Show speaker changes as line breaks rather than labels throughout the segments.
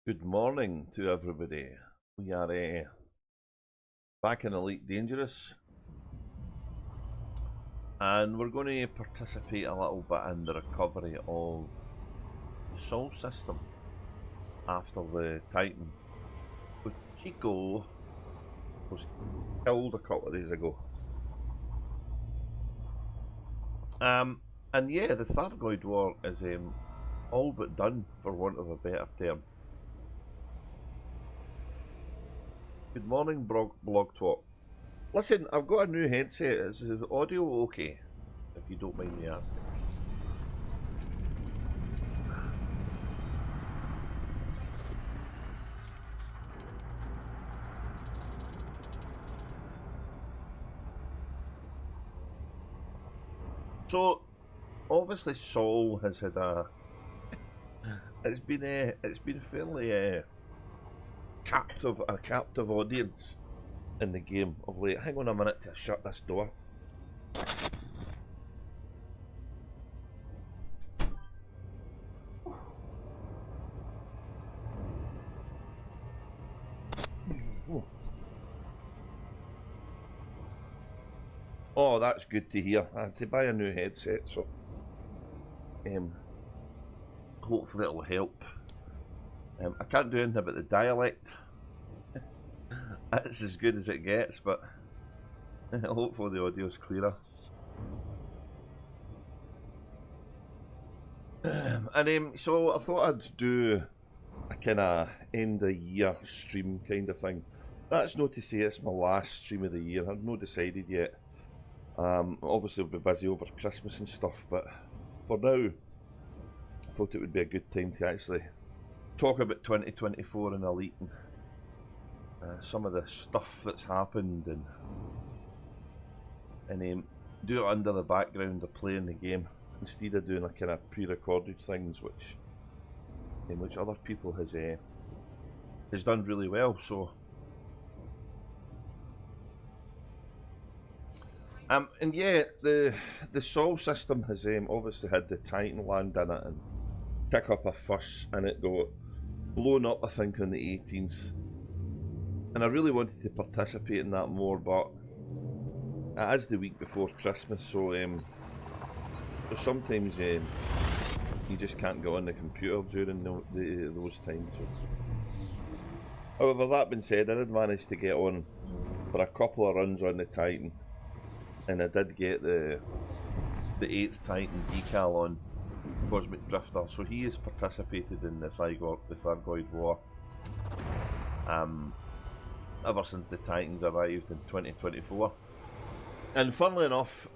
Good morning to everybody. We are back in Elite Dangerous, and we're going to participate a little bit in the recovery of the Sol system after the Titan. Cocijo was killed a couple of days ago. And yeah, the Thargoid War is all but done, for want of a better term. Good morning, blog talk. Listen, I've got a new headset. Is the audio okay? If you don't mind me asking. So, obviously, Sol has had it's been fairly a captive audience in the game of late. Hang on a minute to shut this door. Oh, that's good to hear. I had to buy a new headset, so hopefully it'll help. I can't do anything about the dialect. It's as good as it gets, but hopefully the audio's clearer. So I thought I'd do a kind of end of year stream kind of thing. That's not to say it's my last stream of the year. I've not decided yet. Obviously I'll be busy over Christmas and stuff, but for now I thought it would be a good time to actually talk about 2024 and Elite and some of the stuff that's happened, and do it under the background of playing the game instead of doing a kind of pre-recorded things, which other people has done really well. So and yeah, the Sol system has obviously had the Titan land in it and pick up a fuss, and it got blown up, I think, on the 18th. And I really wanted to participate in that more, but it is the week before Christmas, so sometimes you just can't get on the computer during those times. So. However, that being said, I did manage to get on for a couple of runs on the Titan, and I did get the 8th Titan decal on Cosmic Drifter, so he has participated in the Thargoid War ever since the Titans arrived in 2024. And funnily enough,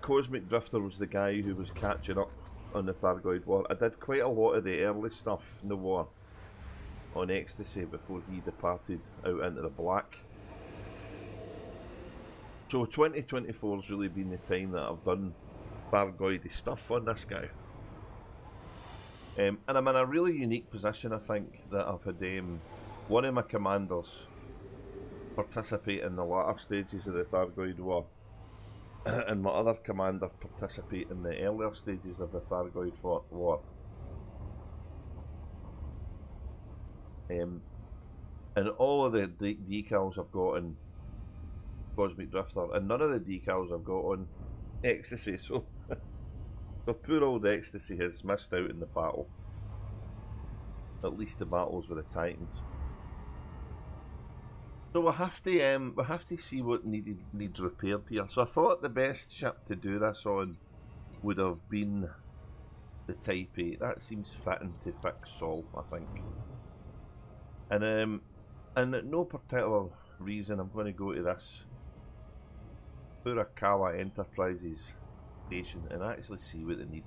Cosmic Drifter was the guy who was catching up on the Thargoid War. I did quite a lot of the early stuff in the war on Ecstasy before he departed out into the black. So 2024 has really been the time that I've done Thargoidy stuff on this guy. And I'm in a really unique position, I think, that I've had one of my commanders participate in the latter stages of the Thargoid War, and my other commander participate in the earlier stages of the Thargoid War. And all of the decals I've got in Cosmic Drifter, and none of the decals I've got on Ecstasy, so poor old Ecstasy has missed out in the battle. At least the battles with the Titans. So we have to see what needs repaired here. So I thought the best ship to do this on would have been the Type 8. That seems fitting to fix Sol, I think. And no particular reason, I'm going to go to this Furukawa Enterprises station and actually see what they need.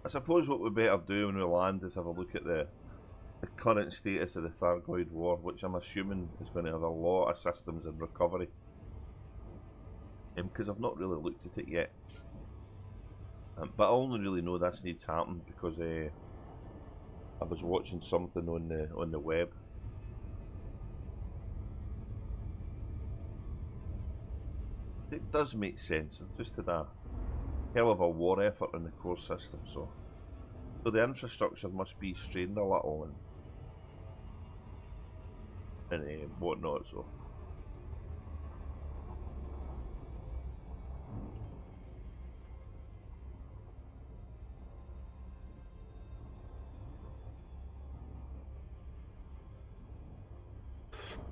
I suppose what we better do when we land is have a look at the current status of the Thargoid War, which I'm assuming is going to have a lot of systems in recovery. Because I've not really looked at it yet. But I only really know this needs to happen because I was watching something on the web. It does make sense. I've just had a hell of a war effort in the core system, so the infrastructure must be strained a little and whatnot. So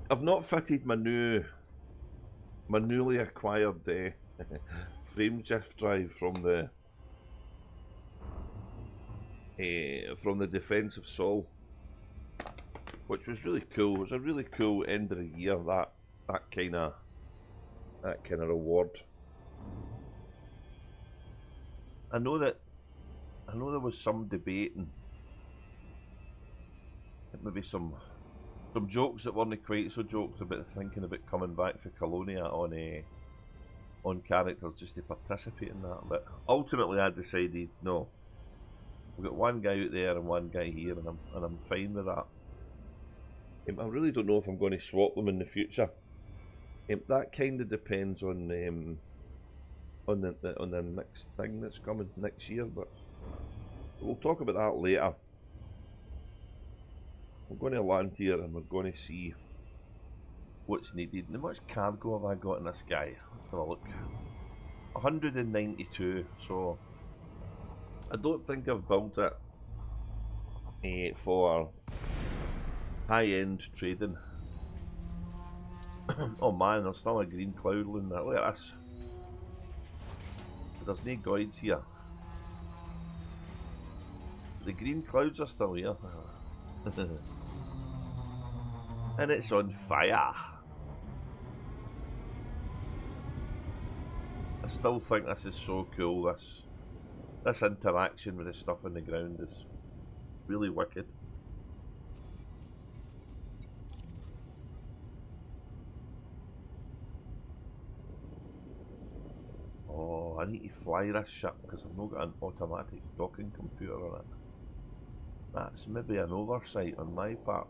I've not fitted my newly acquired frame GIF drive from the Defense of Sol, which was really cool. It was a really cool end of the year, that kind of reward. I know there was some debating, maybe some jokes that weren't quite so jokes about thinking about coming back for Colonia on characters just to participate in that, but ultimately I decided no. We've got one guy out there and one guy here, and I'm fine with that. I really don't know if I'm going to swap them in the future. That kind of depends on the next thing that's coming next year, but we'll talk about that later. We're going to land here and we're going to see what's needed. How much cargo have I got in this guy? Let's have a look. 192, so I don't think I've built it for high-end trading. Oh man, there's still a green cloud looming there. Look at this. There's no guides here. The green clouds are still here. And it's on fire. I still think this is so cool. This interaction with the stuff on the ground is really wicked. Oh, I need to fly this ship because I've not got an automatic docking computer on it. That's maybe an oversight on my part.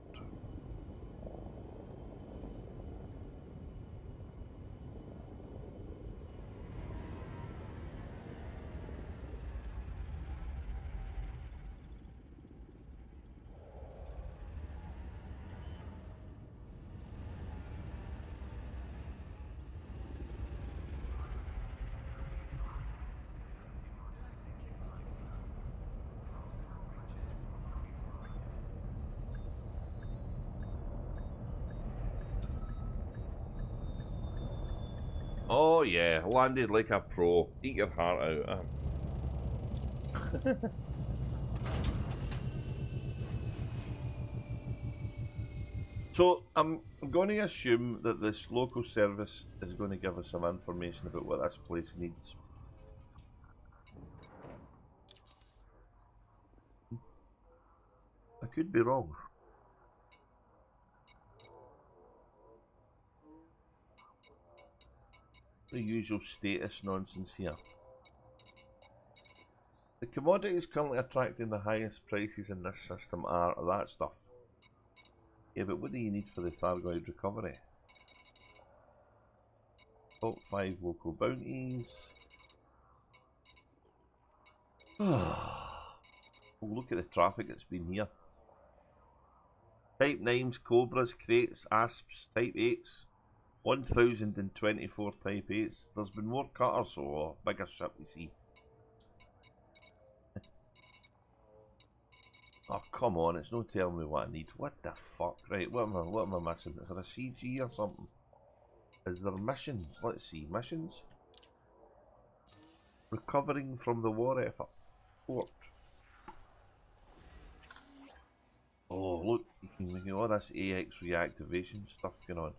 Oh yeah, landed like a pro. Eat your heart out. So I'm going to assume that this local service is going to give us some information about what this place needs. I could be wrong. The usual status nonsense here. The commodities currently attracting the highest prices in this system are that stuff. Yeah, but what do you need for the Thargoid recovery? Top 5 local bounties. Oh, look at the traffic that's been here. Type 9s, Cobras, Crates, Asps, Type 8s. 1024 Type 8s. There's been more cutters, so bigger ship you see. Oh, come on, it's no telling me what I need. What the fuck? Right, what am I missing? Is there a CG or something? Is there missions? Let's see, missions? Recovering from the war effort. Port. Oh, look, you can all this AX reactivation stuff going on.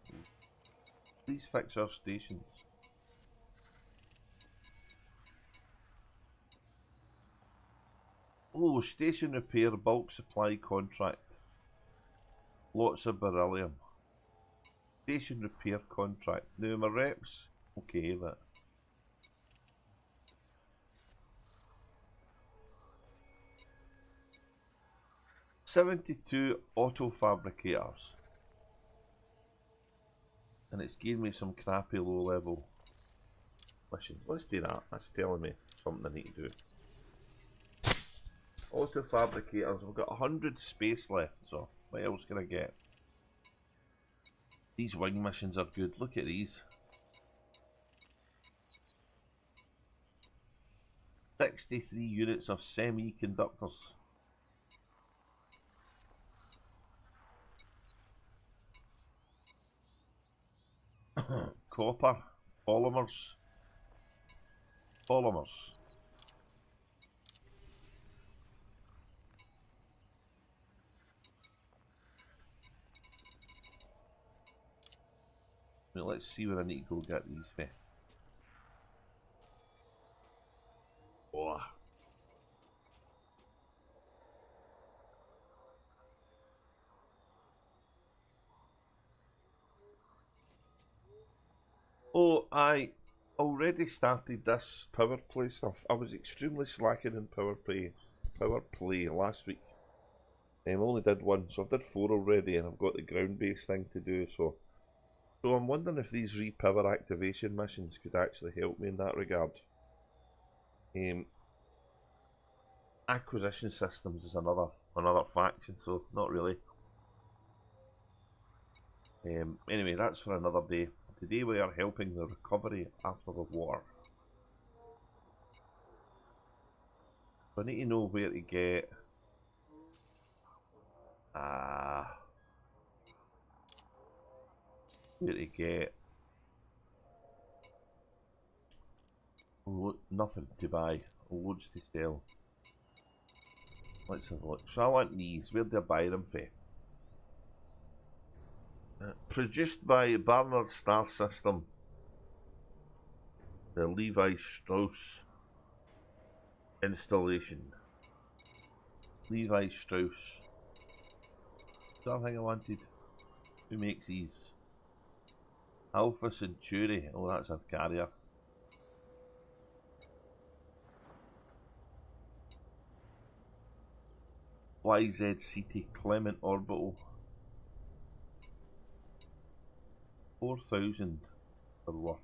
Please fix our stations. Oh, station repair, bulk supply contract. Lots of beryllium. Station repair contract. Now my reps, okay, but 72 auto fabricators. And it's giving me some crappy low level missions. Let's do that. That's telling me something I need to do. Auto fabricators. We've got 100 space left, so what else can I get? These wing missions are good. Look at these. 63 units of semiconductors. Copper. Polymers. Polymers. Well, let's see where I need to go get these for. Oh. Oh, I already started this power play stuff. I was extremely slacking in power play last week. I only did one, so I've did 4 already, and I've got the ground-based thing to do. So I'm wondering if these repower activation missions could actually help me in that regard. Acquisition systems is another faction, so not really. Anyway, that's for another day. Today we are helping the recovery after the war. So I need to know where to get nothing to buy, loads to sell. Let's have a look. So I want these. Where do I buy them for? Produced by Barnard Star System. The Levi Strauss installation. Levi Strauss. Is that the thing I wanted? Who makes these? Alpha Centauri. Oh, that's a carrier. YZCT Clement Orbital. 4,000 are worth.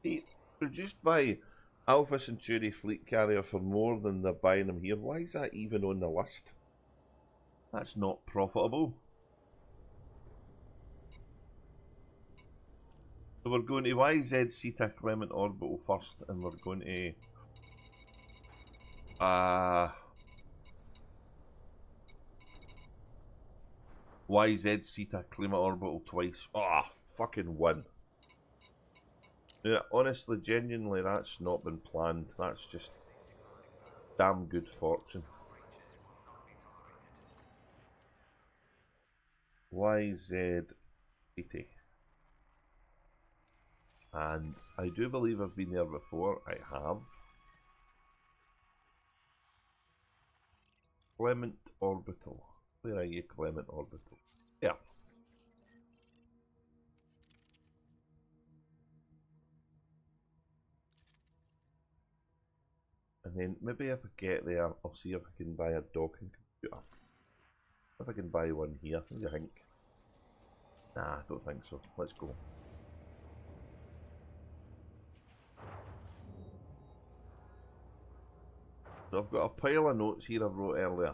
See, produced by Alpha Centauri Fleet Carrier for more than they're buying them here. Why is that even on the list? That's not profitable. So we're going to YZCT Clement Orbital first, and we're going to YZCT Clement Orbital twice. Ah, fucking win. Yeah, honestly, genuinely, that's not been planned. That's just damn good fortune. YZCT. And I do believe I've been there before. I have. Clement Orbital. Where are you, Clement Orbital? Yeah. And then maybe if I get there, I'll see if I can buy a docking computer. If I can buy one here, what do you think? Nah, I don't think so. Let's go. So I've got a pile of notes here I wrote earlier.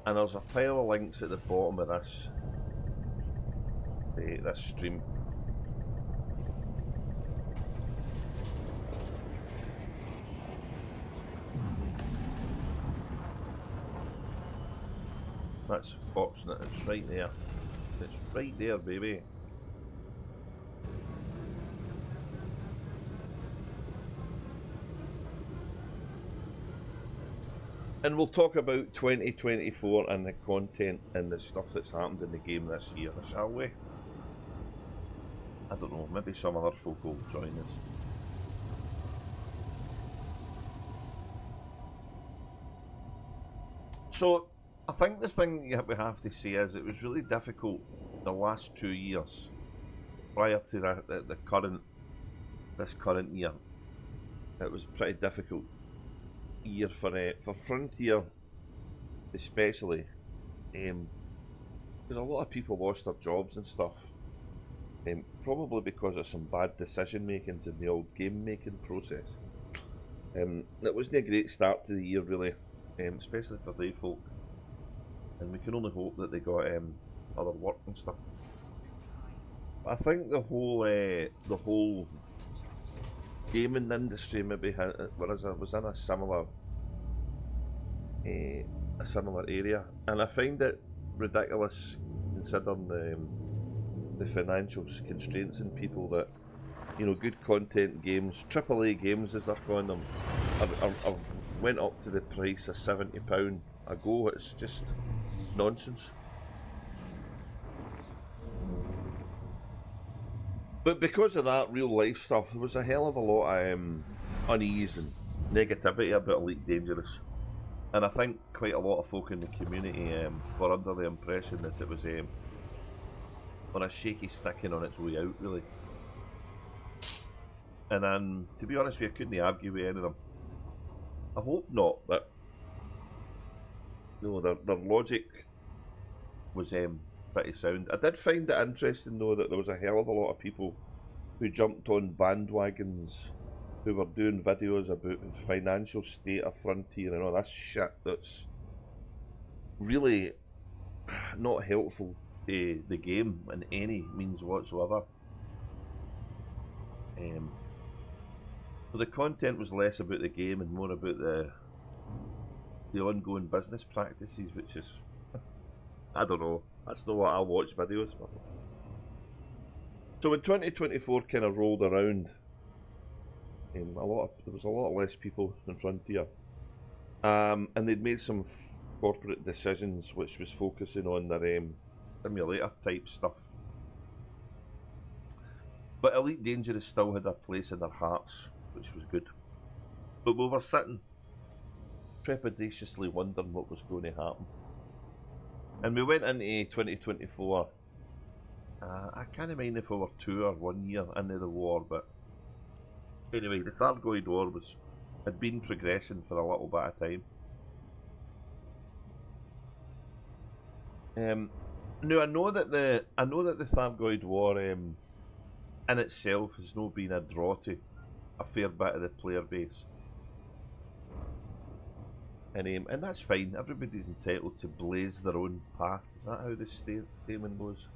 And there's a pile of links at the bottom of this stream. That's fortunate, it's right there. It's right there, baby. And we'll talk about 2024 and the content and the stuff that's happened in the game this year, shall we? I don't know, maybe some other folk will join us. So I think the thing we have to say is it was really difficult the last 2 years prior to this current year. It was a pretty difficult year for Frontier, especially, because a lot of people lost their jobs and stuff, probably because of some bad decision makings in the old game making process. It wasn't a great start to the year really, especially for they folk, and we can only hope that they got other work and stuff. I think the whole gaming industry maybe was in a similar area, and I find it ridiculous considering the financial constraints in people that, you know, good content games, AAA games as they're calling them, have went up to the price of £70 a go. It's just nonsense. But because of that real life stuff, there was a hell of a lot of unease and negativity about Elite Dangerous. And I think quite a lot of folk in the community were under the impression that it was on a shaky sticking on its way out, really. And to be honest with you, I couldn't argue with any of them. I hope not, but no, their logic was pretty sound. I did find it interesting though that there was a hell of a lot of people who jumped on bandwagons who were doing videos about the financial state of Frontier and all that shit that's really not helpful to the game in any means whatsoever. So the content was less about the game and more about the ongoing business practices, which is, I don't know, that's not what I watch videos for. So when 2024 kind of rolled around, there was a lot less people in Frontier, and they'd made some corporate decisions which was focusing on their simulator type stuff. But Elite Dangerous still had a place in their hearts, which was good. But we were sitting trepidatiously wondering what was going to happen. And we went into 2024, I can't mind if we were 2 or 1 year into the war, but anyway, the Thargoid War had been progressing for a little bit of time. Now I know that the Thargoid War in itself has not been a draw to a fair bit of the player base. And that's fine, everybody's entitled to blaze their own path. Is that how the statement goes?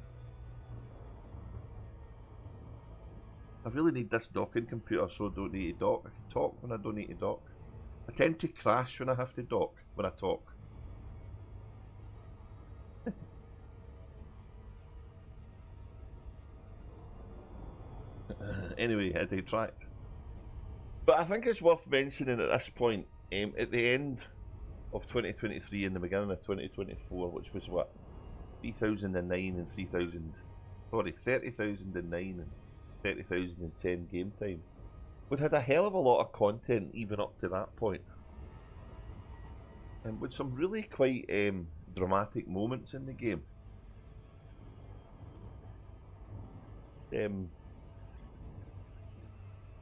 I really need this docking computer so I don't need to dock. I can talk when I don't need to dock. I tend to crash when I have to dock, when I talk. Anyway, I detract. But I think it's worth mentioning at this point, at the end of 2023 and the beginning of 2024, which was what, 3009 and 30,009 and 30,010 game time. We'd had a hell of a lot of content even up to that point. And with some really quite dramatic moments in the game.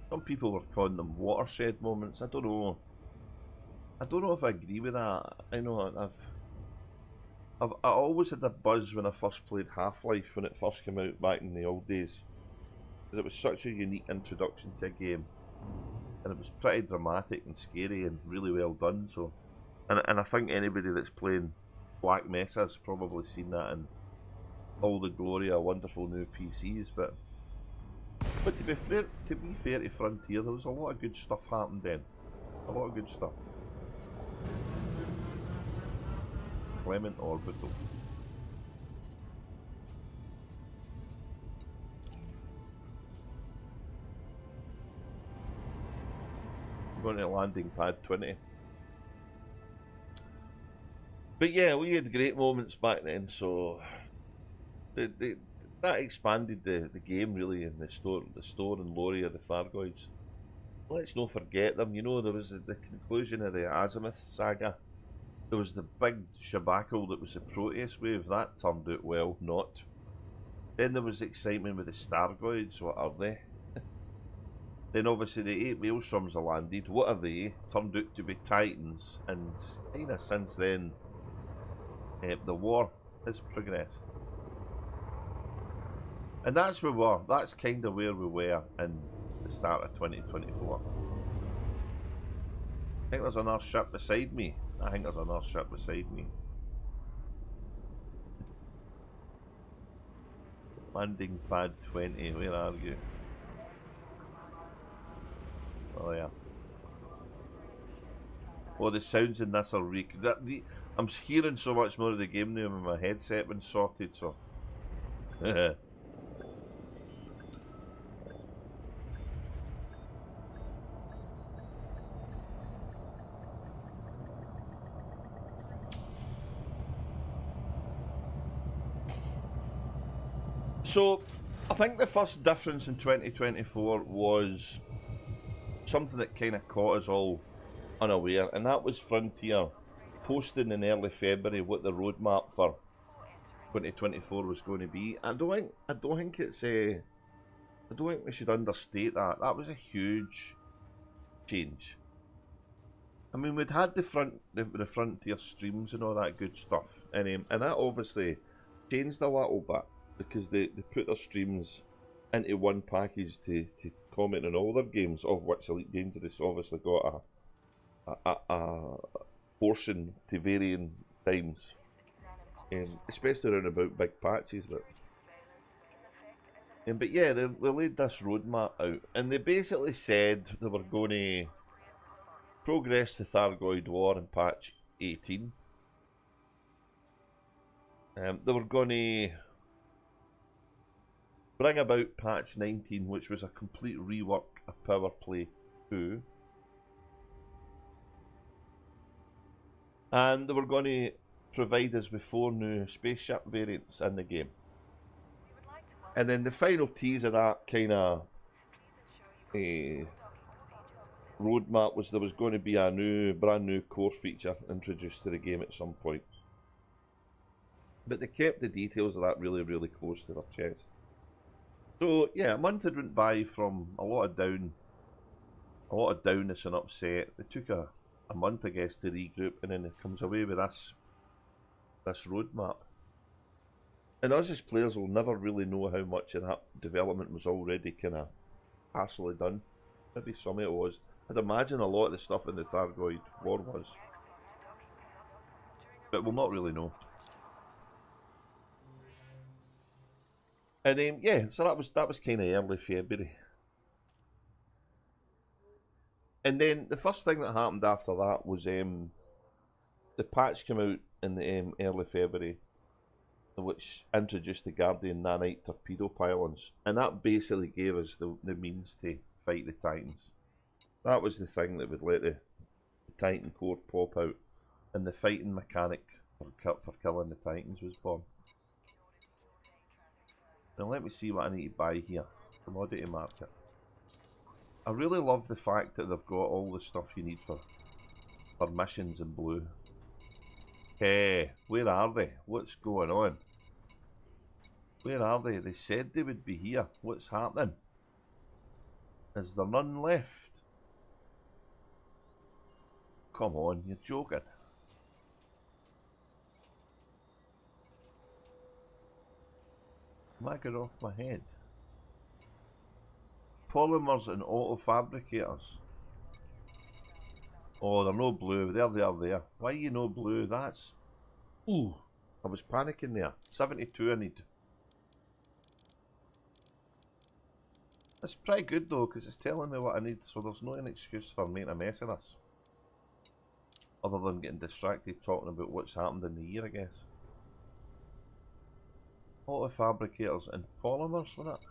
Some people were calling them watershed moments. I don't know if I agree with that. I always had a buzz when I first played Half-Life when it first came out back in the old days. Because it was such a unique introduction to a game. And it was pretty dramatic and scary and really well done. So, and I think anybody that's playing Black Mesa has probably seen that in all the glory of wonderful new PCs. But to be fair to Frontier, there was a lot of good stuff happened then. A lot of good stuff. Clement Orbital. I'm going to landing pad 20. But yeah, we had great moments back then, so that expanded the game really, in the store and lore of the Thargoids. Let's not forget them. You know, there was the conclusion of the Azimuth saga There was the big shabackle that was the Proteus wave. That turned out well, not. Then there was excitement with the Stargoids. What are they? Then obviously the 8 Maelstroms are landed. What are they? Turned out to be Titans. And kind of since then, the war has progressed. And that's where we were. That's kind of where we were in the start of 2024. I think there's another ship beside me. Landing pad 20, where are you? Oh yeah. Oh, the sounds in this are weak. I'm hearing so much more of the game now with my headset been sorted, so. So, I think the first difference in 2024 was something that kind of caught us all unaware, and that was Frontier posting in early February what the roadmap for 2024 was going to be. I don't think we should understate that. That was a huge change. I mean, we'd had the Frontier streams and all that good stuff, and that obviously changed a little bit, because they put their streams into one package to comment on all their games, of which Elite Dangerous obviously got a portion to varying times, especially around about big patches. But yeah, they laid this roadmap out, and they basically said they were going to progress the Thargoid War in patch 18. They were going to bring about patch 19, which was a complete rework of Power Play 2. And they were going to provide us with 4 new spaceship variants in the game. And then the final tease of that kind of roadmap was there was going to be a brand new core feature introduced to the game at some point. But they kept the details of that really, really close to their chest. So yeah, a month had went by from a lot of downness and upset. It took a month, I guess, to regroup, and then it comes away with this roadmap. And us as players will never really know how much of that development was already kind of partially done. Maybe some of it was. I'd imagine a lot of the stuff in the Thargoid War was. But we'll not really know. And yeah, so that was kind of early February. And then the first thing that happened after that was the patch came out in the early February, which introduced the Guardian nanite torpedo pylons, and that basically gave us the means to fight the Titans. That was the thing that would let the Titan core pop out, and the fighting mechanic for killing the Titans was born. Now let me see what I need to buy here. Commodity market. I really love the fact that they've got all the stuff you need for missions in blue. Hey, where are they? What's going on? Where are they? They said they would be here. What's happening? Is there none left? Come on, you're joking. Am I going off my head? Polymers and auto fabricators. Oh, they're no blue. There they are there. Why are you no blue? That's... Ooh. I was panicking there. 72 I need. It's pretty good though, because it's telling me what I need, so there's no an excuse for making a mess of this. Other than getting distracted talking about what's happened in the year, I guess. Auto fabricators and polymers, wasn't it?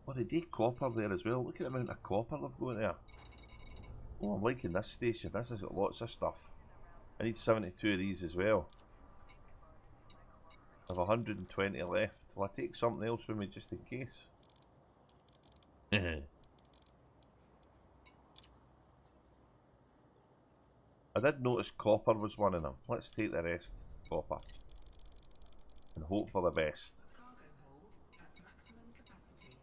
Oh, they did copper there as well. Look at the amount of copper they've got there. Oh, I'm liking this station. This has got lots of stuff. I need 72 of these as well. I have 120 left. Will I take something else with me just in case? I did notice copper was one of them. Let's take the rest copper and hope for the best.
Cargo hold at maximum capacity.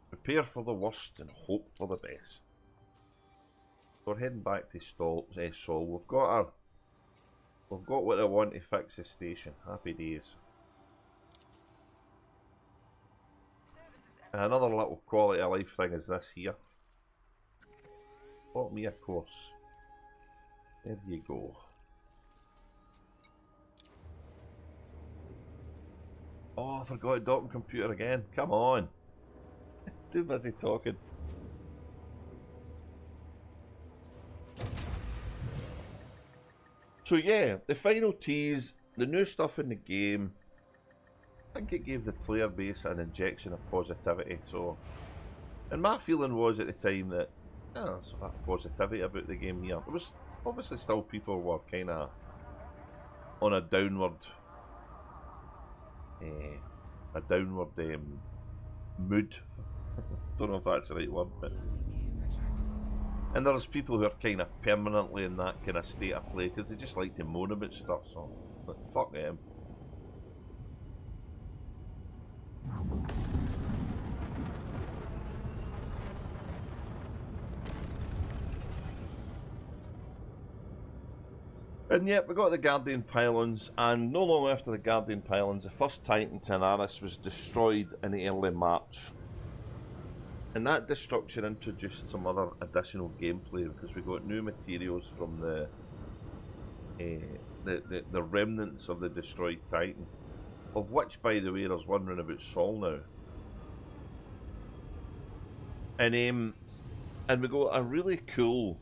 Prepare for the worst and hope for the best. We're heading back to Sol. We've got what I want to fix the station. Happy days. And another little quality of life thing is this here. Bought me a course. There you go. Oh, I forgot docking computer again. Come on. Too busy talking. So yeah, the final tease, the new stuff in the game, I think it gave the player base an injection of positivity. So, and my feeling was at the time that there's a positivity about the game here. There was obviously still people were kind of on a downward, mood. Don't know if that's the right word, but. And there's people who are kind of permanently in that kind of state of play because they just like to moan about stuff, so like, fuck them. And yet we got the Guardian pylons, and no long after the Guardian pylons, the first Titan Tanaris was destroyed in early March. And that destruction introduced some other additional gameplay because we got new materials from the remnants of the destroyed Titan, of which, by the way, there's one round about Sol now. And we got a really cool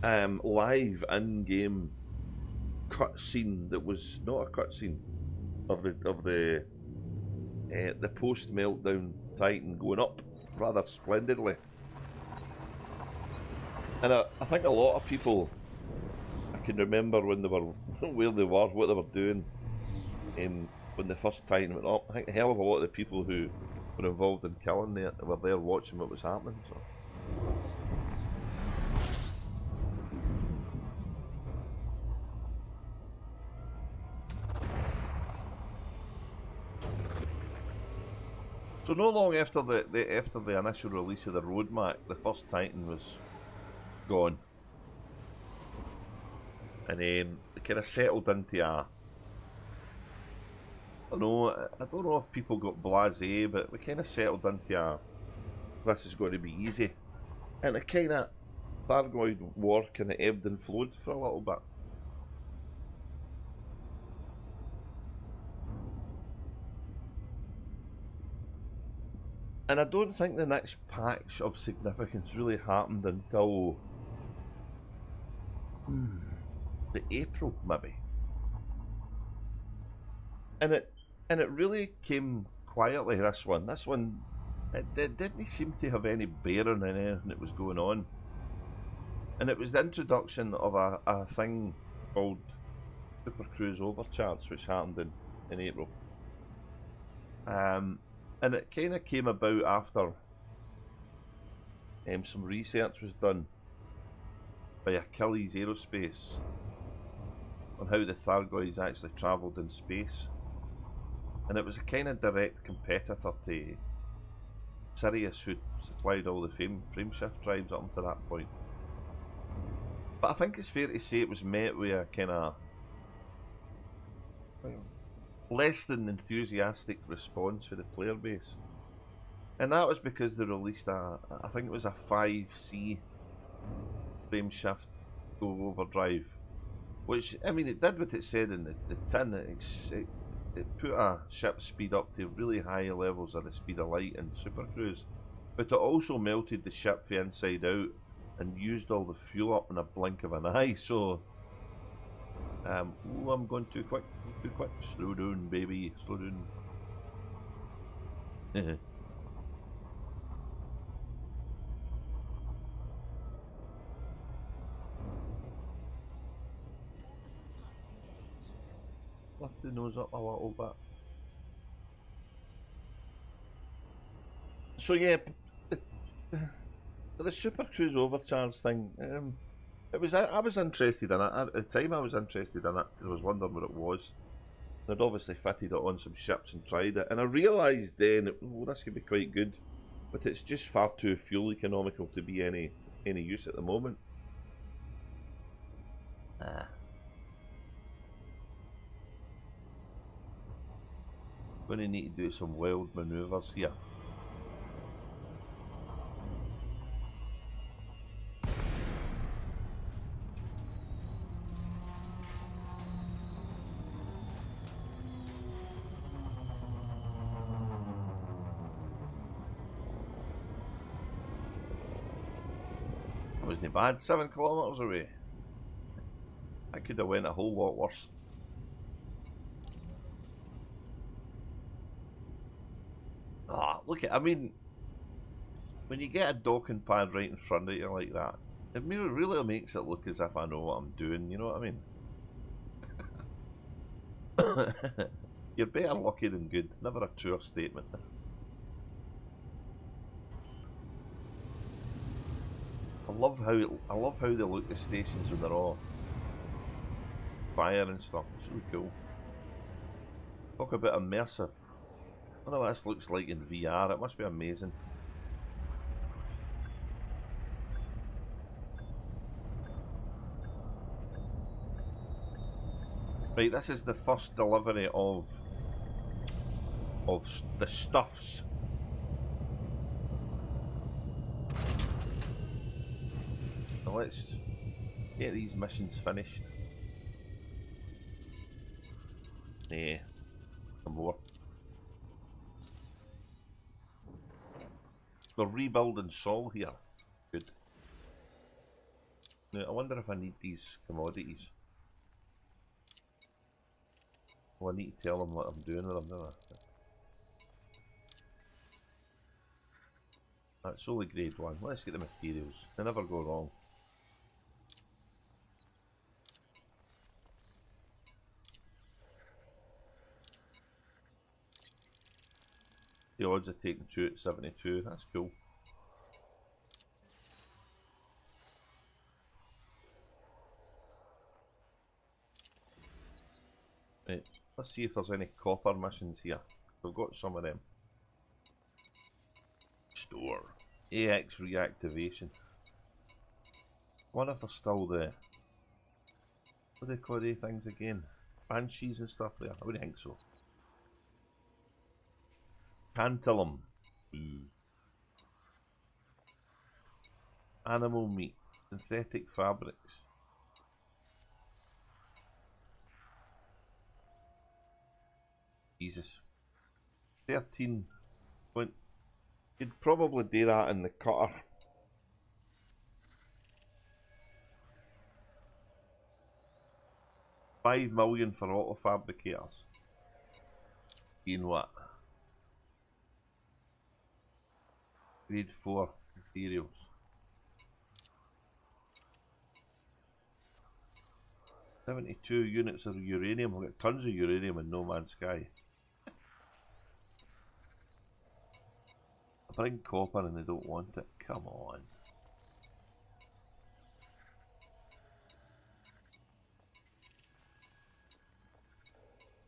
live in-game cutscene that was not a cutscene of the post-meltdown Titan going up rather splendidly. And I think a lot of people, I can remember when they were where they were, what they were doing when the first Titan went up. I think a hell of a lot of the people who were involved in killing it were there watching what was happening. So no long after the initial release of the roadmap, the first Titan was gone, and it kind of settled into a. I don't know if people got blasé, but we kind of settled into a. This is going to be easy, and it kind of Thargoid war kind of ebbed and flowed for a little bit. And I don't think the next patch of significance really happened until the April, maybe. And it really came quietly. This one, it didn't seem to have any bearing on anything that was going on. And it was the introduction of a thing called Super Cruise Overcharge, which happened in April. And it kind of came about after some research was done by Achilles Aerospace on how the Thargoids actually travelled in space. And it was a kind of direct competitor to Sirius, who supplied all the frameshift drives up until that point. But I think it's fair to say it was met with a kind of less than enthusiastic response for the player base, and that was because they released I think it was a 5C frameshift go overdrive, which, I mean, it did what it said in the tin. It put a ship speed up to really high levels of the speed of light in Super Cruise, but it also melted the ship from inside out and used all the fuel up in a blink of an eye. So ooh, I'm going too quick. Slow down, baby. Slow down. Lift the nose up a little bit. So yeah, the Super Cruise Overcharge thing, It was. I was interested in it at the time. I was interested in it because I was wondering what it was. They'd obviously fitted it on some ships and tried it, and I realised then, well, this could be quite good, but it's just far too fuel economical to be any use at the moment. Going to need to do some wild manoeuvres here. That wasn't bad, 7 kilometres away. I could have went a whole lot worse. Ah, look at, I mean, when you get a docking pad right in front of you like that, it really makes it look as if I know what I'm doing, you know what I mean? You're better lucky than good, never a truer statement. I love how they look, the stations when they're all fire and stuff. It's really cool. Talk about immersive. I don't know what this looks like in VR. It must be amazing. Right, this is the first delivery of the stuffs. So let's get these missions finished. Yeah, some more. We're rebuilding Sol here. Good. Now, I wonder if I need these commodities. Well, I need to tell them what I'm doing with them, don't I? That's only grade 1. Let's get the materials. They never go wrong. The odds of taking 2 at 72, that's cool. Right, let's see if there's any copper missions here. We've got some of them. Store. AX reactivation. I wonder if they're still there. What do they call these things again? Banshees and stuff there? I wouldn't think so. Tantalum. Animal meat. Synthetic fabrics. Jesus. 13. You'd probably do that in the cutter. $5 million for auto fabricators. In what? Grade 4 materials. 72 units of uranium. We've got tons of uranium in No Man's Sky. I bring copper and they don't want it. Come on.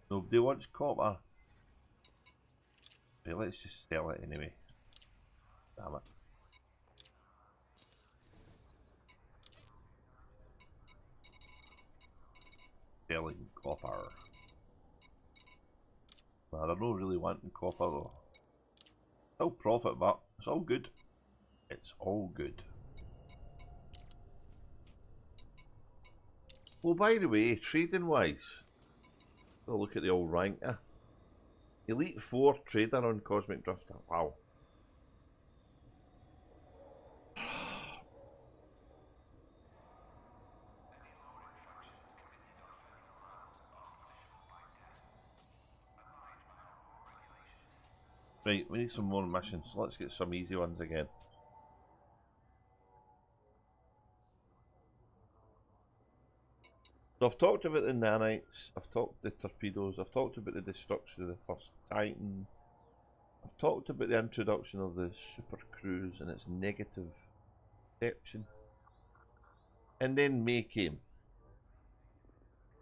Nobody wants copper. Right, let's just sell it anyway. Damn it. Selling copper. Nah, they're not really wanting copper though. Still profit, but it's all good. It's all good. Well, by the way, trading wise, look at the old rank. Elite 4 trader on Cosmic Drifter. Wow. Right, we need some more missions. Let's get some easy ones again. So I've talked about the nanites, I've talked the torpedoes, I've talked about the destruction of the first Titan, I've talked about the introduction of the super cruise and its negative perception. And then May came.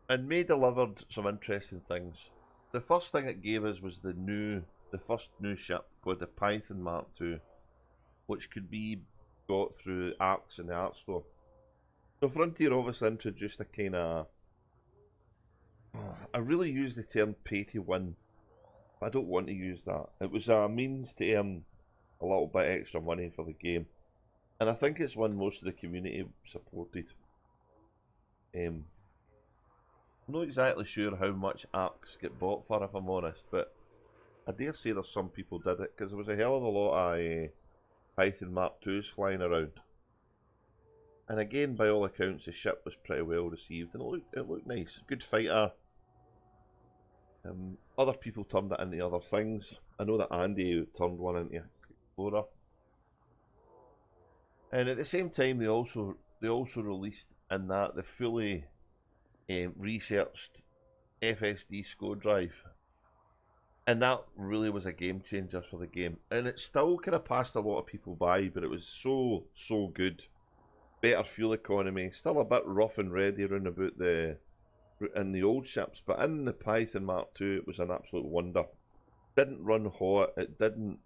And May delivered some interesting things. The first thing it gave us was the first new ship called the Python Mark II, which could be got through ARCs in the art store. So Frontier obviously introduced a kind of... I really use the term pay to win. I don't want to use that. It was a means to earn a little bit extra money for the game. And I think it's one most of the community supported. I'm not exactly sure how much ARCs get bought for, if I'm honest, but I dare say there's some people did it, because there was a hell of a lot of Python Mark IIs flying around. And again, by all accounts, the ship was pretty well received, and it looked nice. Good fighter. Other people turned it into other things. I know that Andy turned one into a explorer. And at the same time, they also released in that the fully researched FSD score drive, and that really was a game changer for the game. And it still kind of passed a lot of people by, but it was so good. Better fuel economy, still a bit rough and ready around about in the old ships, but in the Python Mark II, it was an absolute wonder. Didn't run hot, it didn't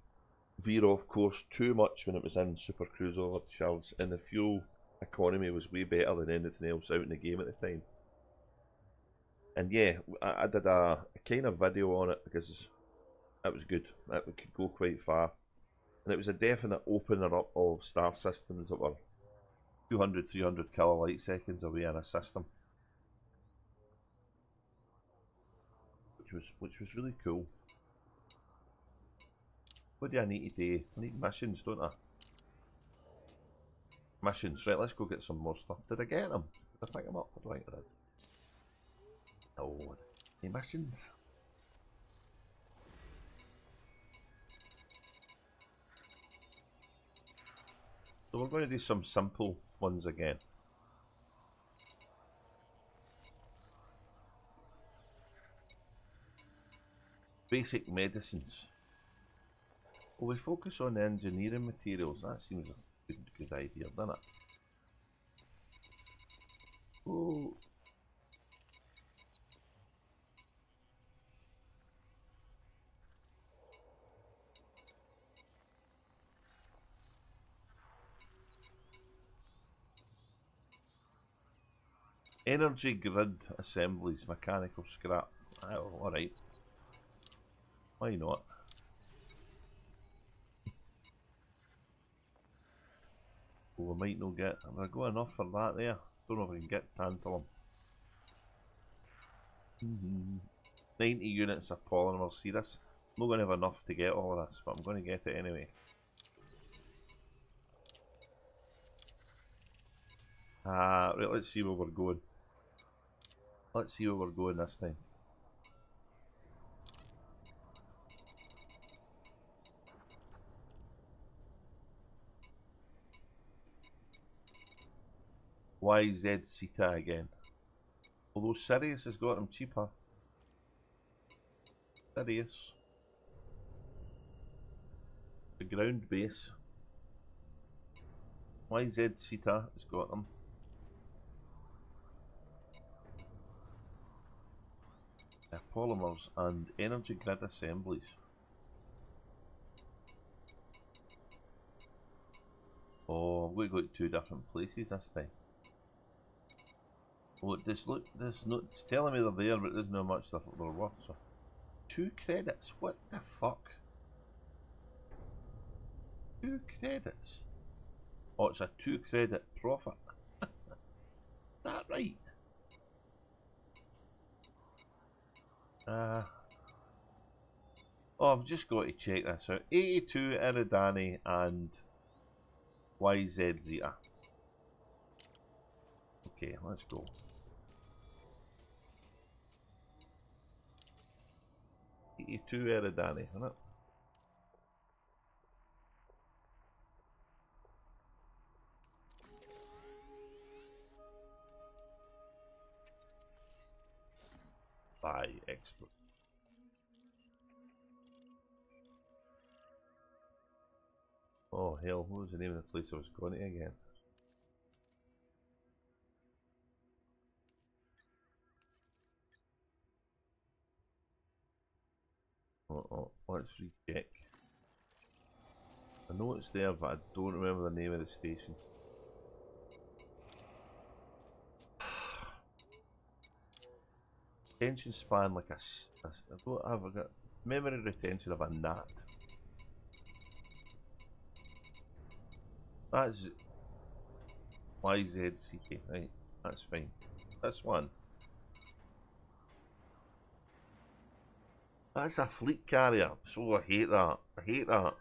veer off course too much when it was in Super Cruise overcharge, and the fuel economy was way better than anything else out in the game at the time. And yeah, I did a kind of video on it because it was good. It could go quite far, and it was a definite opener up of star systems that were 200-300 kilolight seconds away in a system, which was really cool. What do I need to do? I need missions, don't I? Missions, right, let's go get some more stuff. Did I get them? Did I pick them up? I don't think I did. Oh, any missions? So we're going to do some simple ones again. Basic medicines. Well, we focus on the engineering materials. That seems a good idea, doesn't it? Oh. Energy grid assemblies, mechanical scrap. Oh, alright. Why not? Well, we might not get... Have I got enough for that there? Don't know if I can get tantalum. 90 units of polymer. See this? I'm not going to have enough to get all of this, but I'm going to get it anyway. Right, let's see where we're going. Let's see where we're going this time. YZ Ceta again. Although Sirius has got them cheaper. Sirius. The ground base. YZ Ceta has got them. Polymers and energy grid assemblies. Oh, we got two different places this time. Look, this note, it's telling me they're there, but it doesn't know how much they're worth. So, 2 credits. What the fuck? 2 credits. Oh, it's a 2 credit profit. Is that right? Oh, I've just got to check this out. 82 Eridani and YZ Zeta. Okay, let's go. $82 Eridani, isn't it? Buy expert. Oh hell, what was the name of the place I was going to again? Oh, let's recheck. I know it's there, but I don't remember the name of the station. Attention span like I don't have got memory retention of a gnat. That's YZCK, right? That's fine. This one. That's a fleet carrier, so I hate that. I hate that.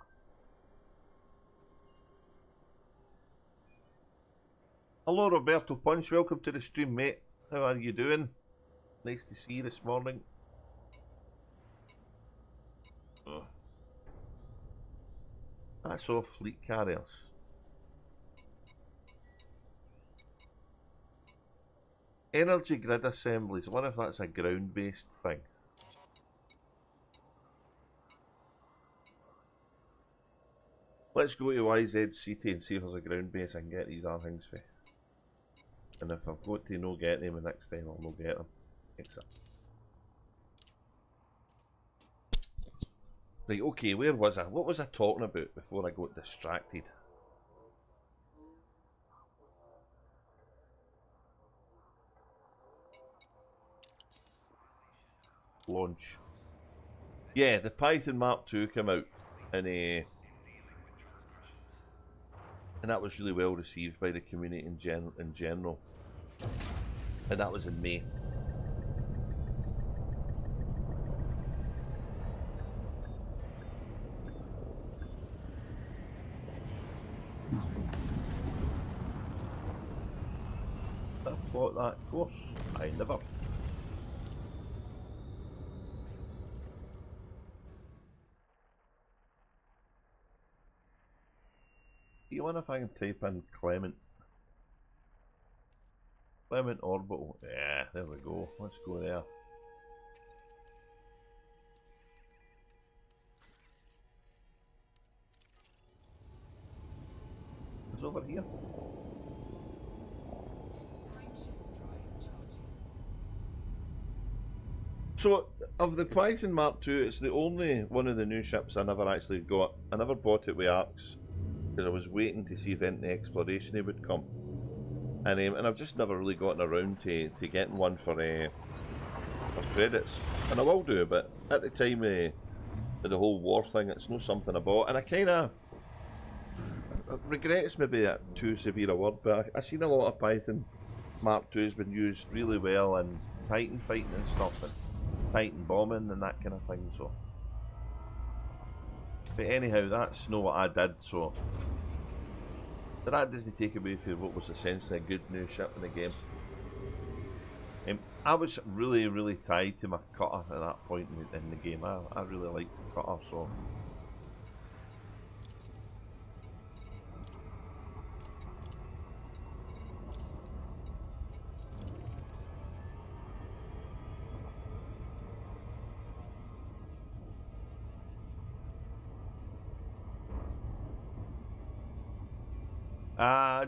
Hello Roberto Punch, welcome to the stream, mate. How are you doing? Nice to see you this morning. Oh. That's all fleet carriers. Energy grid assemblies. I wonder if that's a ground-based thing. Let's go to YZCT and see if there's a ground base I can get these other things for. And if I've got to no get them, the next time I'll no get them. Except. Right, okay, where was I? What was I talking about before I got distracted? Launch. Yeah, the Python Mark II came out, and that was really well received by the community in general. And that was in May. I bought that course. I never. Do you wonder if I can type in Clement? Clement Orbital. Yeah, there we go. Let's go there. It's over here. So, of the Python Mark II, it's the only one of the new ships I never actually got. I never bought it with ARCs, because I was waiting to see if any exploration would come. And I've just never really gotten around to getting one for credits. And I will do, but at the time of the whole war thing, it's not something I bought. And I kind of... Regret's maybe too severe a word, but I've seen a lot of Python Mark II's been used really well in Titan fighting and stuff, and Titan bombing and that kind of thing, so... But anyhow, that's not what I did, so... But that doesn't take away from what was essentially a good new ship in the game. I was really, really tied to my cutter at that point in the game. I really liked the cutter, so...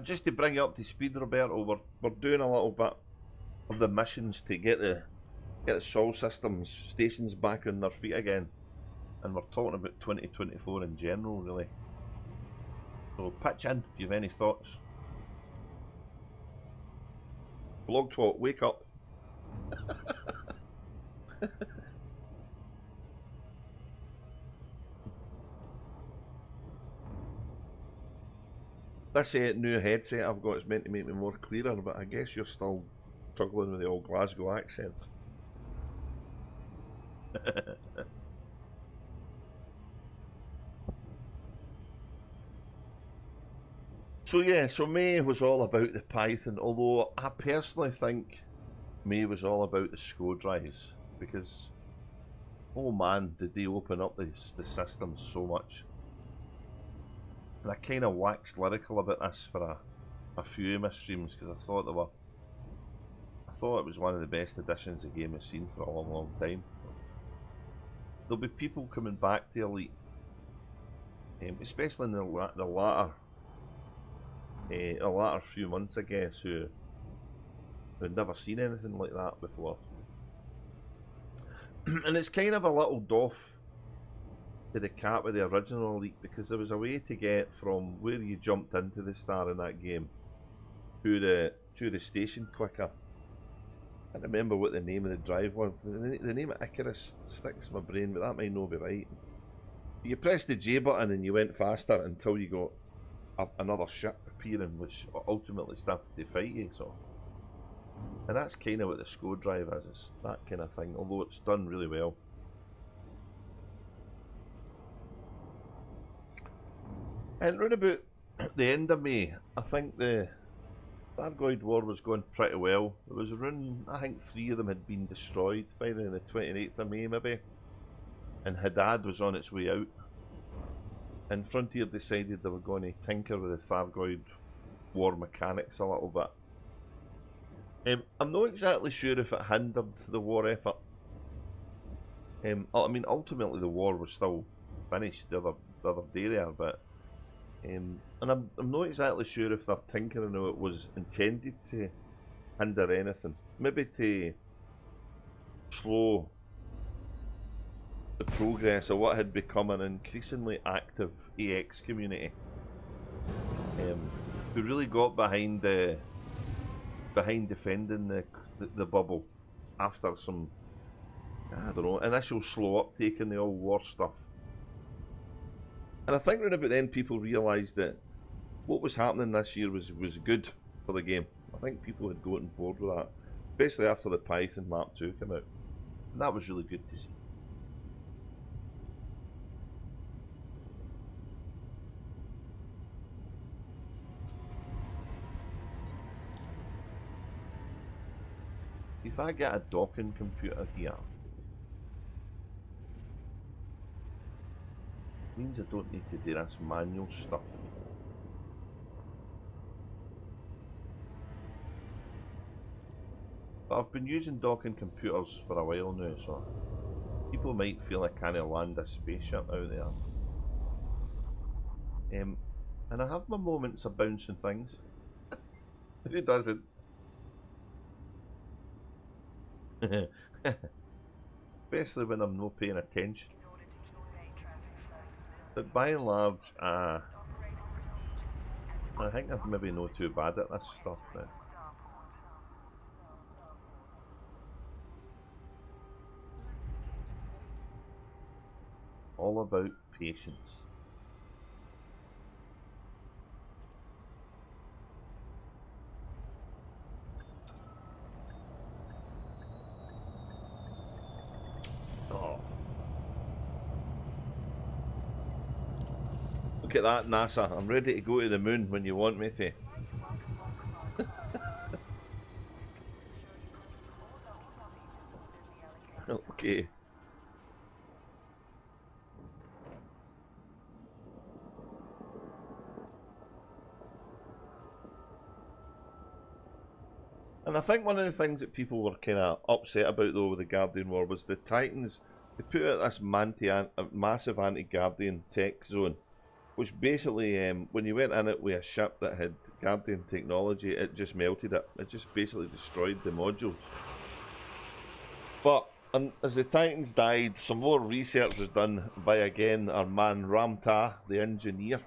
Just to bring you up to speed, Roberto, we're doing a little bit of the missions to get the Sol Systems stations back on their feet again, and we're talking about 2024 in general, really. So pitch in if you have any thoughts. Blogtwat, wake up. This new headset I've got is meant to make me more clearer, but I guess you're still struggling with the old Glasgow accent. So yeah, so May was all about the Python, although I personally think May was all about the SCO drives, because oh man, did they open up the system so much. And I kind of waxed lyrical about this for a few of my streams, because I thought it was one of the best additions the game has seen for a long, long time. There'll be people coming back to Elite, especially in the latter few months, I guess, who had never seen anything like that before. And it's kind of a little doff to the cap of the original Elite, because there was a way to get from where you jumped into the star in that game to the station quicker. I can't remember what the name of the drive was. The name of Icarus sticks in my brain, but that might not be right. You pressed the J button and you went faster until you got another ship appearing, which ultimately started to fight you. So, and that's kind of what the SCO drive is. It's that kind of thing, although it's done really well. And round about the end of May, I think the Thargoid War was going pretty well. There was around, I think 3 of them had been destroyed by the 28th of May maybe. And Haddad was on its way out. And Frontier decided they were going to tinker with the Thargoid War mechanics a little bit. I'm not exactly sure if it hindered the war effort. I mean, ultimately the war was still finished the other day there, but and I'm not exactly sure if their tinkering of it was intended to hinder anything. Maybe to slow the progress of what had become an increasingly active AX community, who really got behind defending the bubble after some, I don't know, initial slow uptake in the old war stuff. And I think right about then people realised that what was happening this year was good for the game. I think people had gotten bored with that, especially after the Python Map 2 came out. And that was really good to see. If I get a docking computer here, means I don't need to do this manual stuff. But I've been using docking computers for a while now, so people might feel I can't land a spaceship out there. And I have my moments of bouncing things. Who doesn't? Especially when I'm not paying attention. But by and large, I think I'm maybe not too bad at this stuff now. All about patience. Oh. Look at that, NASA. I'm ready to go to the moon when you want me to. Okay. And I think one of the things that people were kind of upset about though with the Guardian War was the Titans, they put out this massive anti-Guardian tech zone, which basically, when you went in it with a ship that had Guardian technology, it just melted it. It just basically destroyed the modules. But as the Titans died, some more research was done by, again, our man Ramta, the engineer.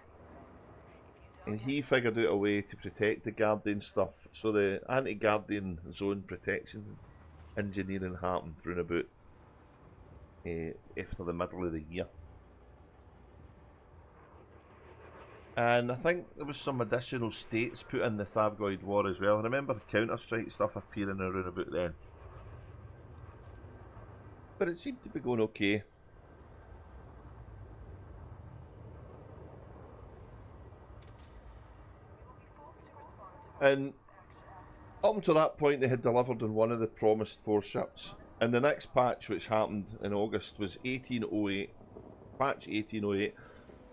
And he figured out a way to protect the Guardian stuff. So the anti-Guardian zone protection engineering happened through about after the middle of the year. And I think there was some additional states put in the Thargoid War as well. I remember the Counter-Strike stuff appearing around about then. But it seemed to be going okay. And up until that point they had delivered on one of the promised 4 ships. And the next patch, which happened in August, was 1808. Patch 1808.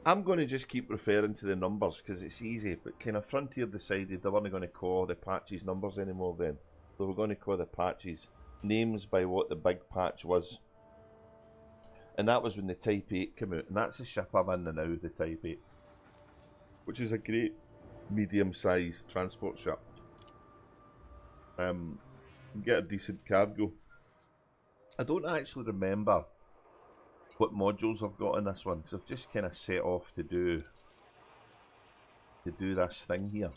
I'm going to just keep referring to the numbers because it's easy, but kind of Frontier decided they weren't going to call the patches numbers anymore then. They were going to call the patches names by what the big patch was. And that was when the Type 8 came out, and that's the ship I'm in now, the Type 8. Which is a great medium-sized transport ship. You can get a decent cargo. I don't actually remember what modules I've got in this one, because I've just kind of set off to do this thing here.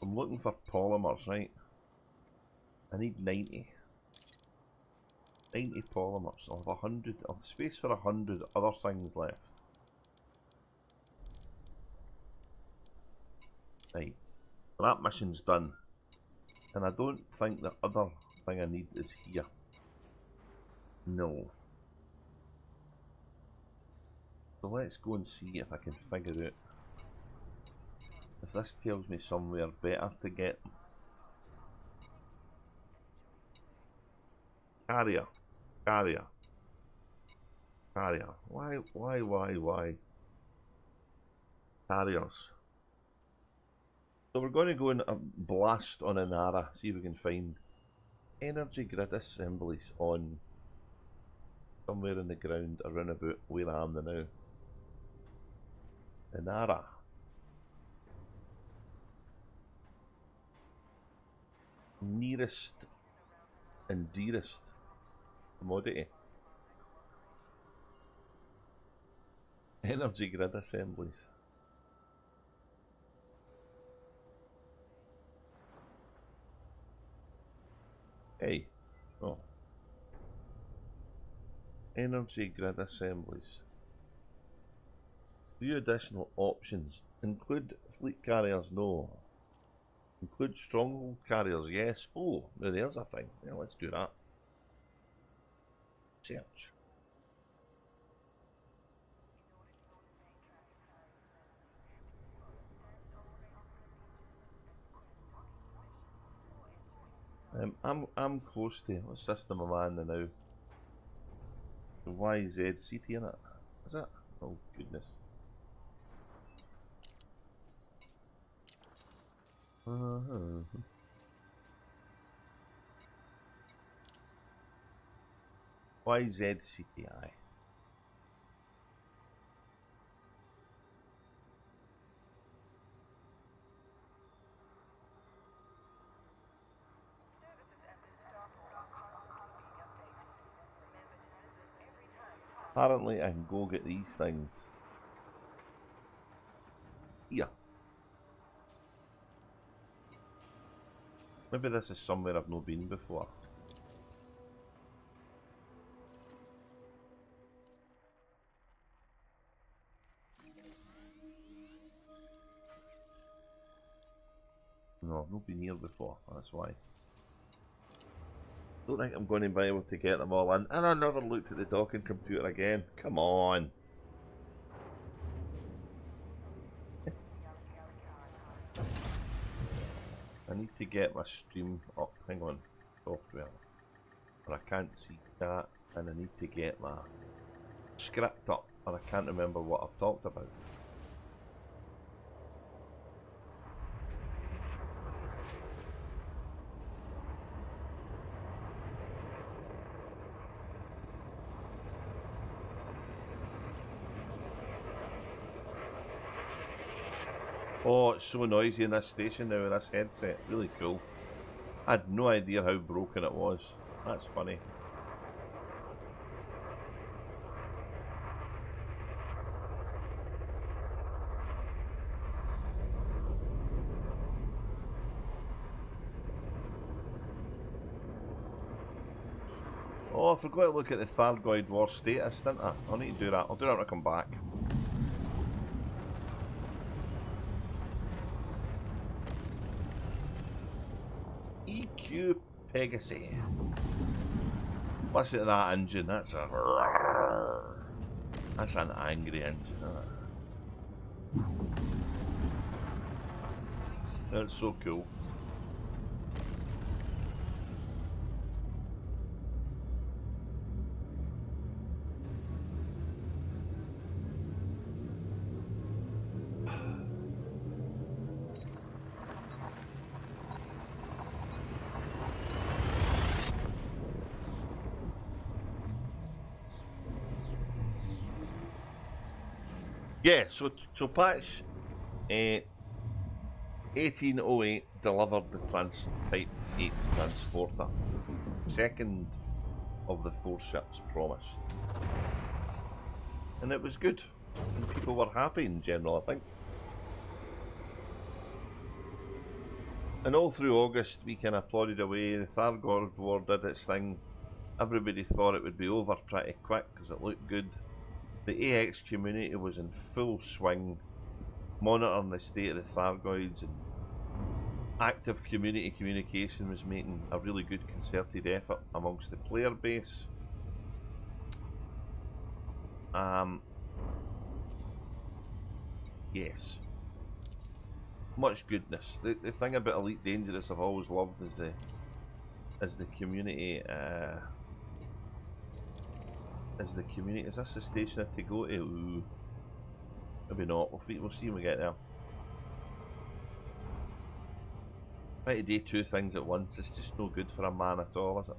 I'm looking for polymers, right? I need 90 polymers. I'll have 100, I'll have space for 100 other things left. Right, that mission's done. And I don't think the other thing I need is here. No. So let's go and see if I can figure out if this tells me somewhere better to get them. Carrier. Why? Carriers. So we're going to go and blast on an ARA, see if we can find energy grid assemblies on somewhere in the ground around about where I am now. An ARA. Nearest and dearest commodity. Energy grid assemblies. Hey, oh. Energy grid assemblies. View additional options. Include fleet carriers, no. Include stronghold carriers, yes. Oh, now there's a thing. Yeah, let's do that. Search. I'm close to what system am I in now? YZCT in it. Is it? Oh goodness. YZCTI. Apparently I can go get these things here. Maybe this is somewhere I've not been before. No, I've not been here before, that's why. Don't think I'm going to be able to get them all in. And I never looked at the docking computer again. Come on. I need to get my stream up. Hang on. Software. Or I can't see that. And I need to get my script up. Or I can't remember what I've talked about. Oh, it's so noisy in this station now with this headset. Really cool. I had no idea how broken it was. That's funny. Oh, I forgot to look at the Thargoid War status, didn't I? I'll need to do that. I'll do that when I come back. EQ Pegasus. Listen to that engine. That's an angry engine, isn't it? That's so cool. Yeah, so patch 1808 delivered the Type 8 transporter. second of the 4 ships promised. And it was good. And people were happy in general, I think. And all through August, we kind of plodded away. The Thargoid War did its thing. Everybody thought it would be over pretty quick because it looked good. The AX community was in full swing, monitoring the state of the Thargoids, and active community communication was making a really good concerted effort amongst the player base. Yes. Much goodness. The thing about Elite Dangerous I've always loved is the community. Is this the station I have to go to? Ooh. Maybe not. We'll see when we get there. Trying to do 2 things at once, it's just no good for a man at all, is it?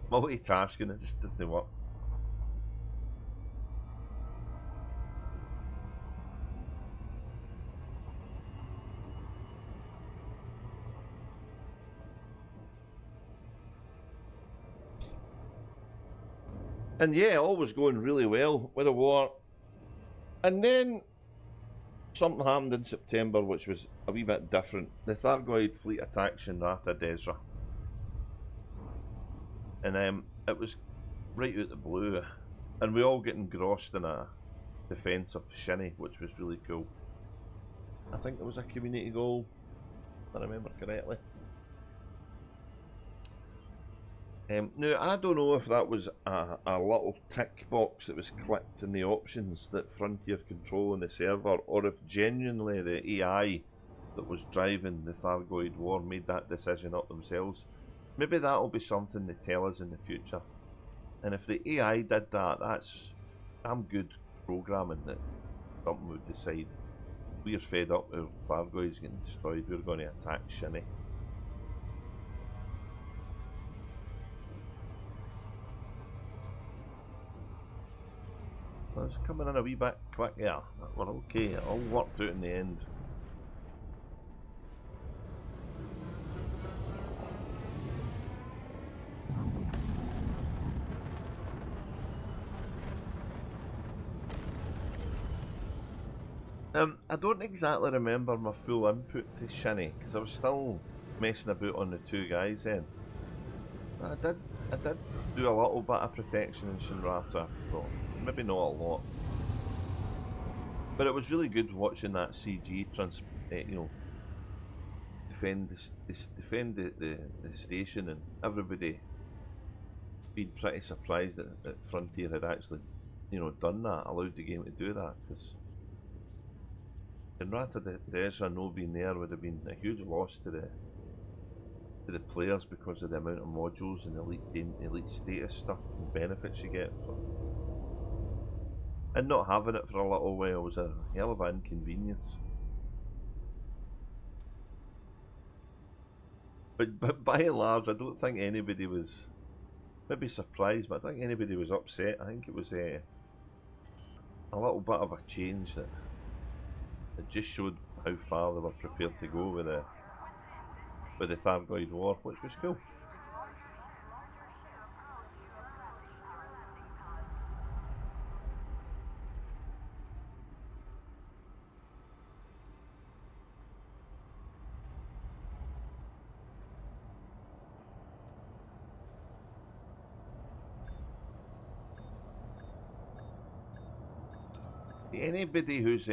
Multitasking, it just doesn't work. And yeah, all was going really well with the war. And then something happened in September which was a wee bit different. The Thargoid fleet attacked Shinrata Desra. And it was right out the blue. And we all get engrossed in a defence of Shinny, which was really cool. I think it was a community goal, if I remember correctly. Now, I don't know if that was a little tick box that was clicked in the options that Frontier control in the server, or if genuinely the AI that was driving the Thargoid War made that decision up themselves. Maybe that'll be something they tell us in the future. And if the AI did that, that's damn good programming that something would decide. We're fed up with Thargoids getting destroyed, we're going to attack Shinny. I was coming in a wee bit quick, yeah. We're okay, it all worked out in the end. I don't exactly remember my full input to Shinny, because I was still messing about on the 2 guys then. I did do a little bit of protection in Shinrata, though. Maybe not a lot. But it was really good watching that CG defend the station, and everybody being pretty surprised that Frontier had actually, done that, allowed the game to do that, because Shinrata Desra no being there would have been a huge loss to the players because of the amount of modules and elite status stuff and benefits you get for. And not having it for a little while was a hell of an inconvenience. But by and large, I don't think anybody was, maybe surprised, but I don't think anybody was upset. I think it was a little bit of a change that it just showed how far they were prepared to go with the Thargoid War, which was cool. Anybody who's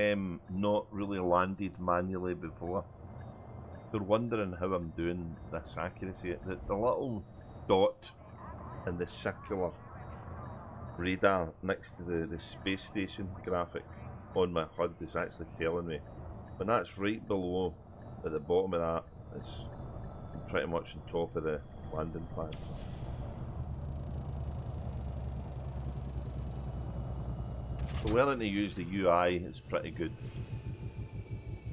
not really landed manually before, they're wondering how I'm doing this accuracy. The little dot and the circular radar next to the space station graphic on my HUD is actually telling me when that's right below at the bottom of that, it's pretty much on top of the landing pad. Learning to use the UI is pretty good.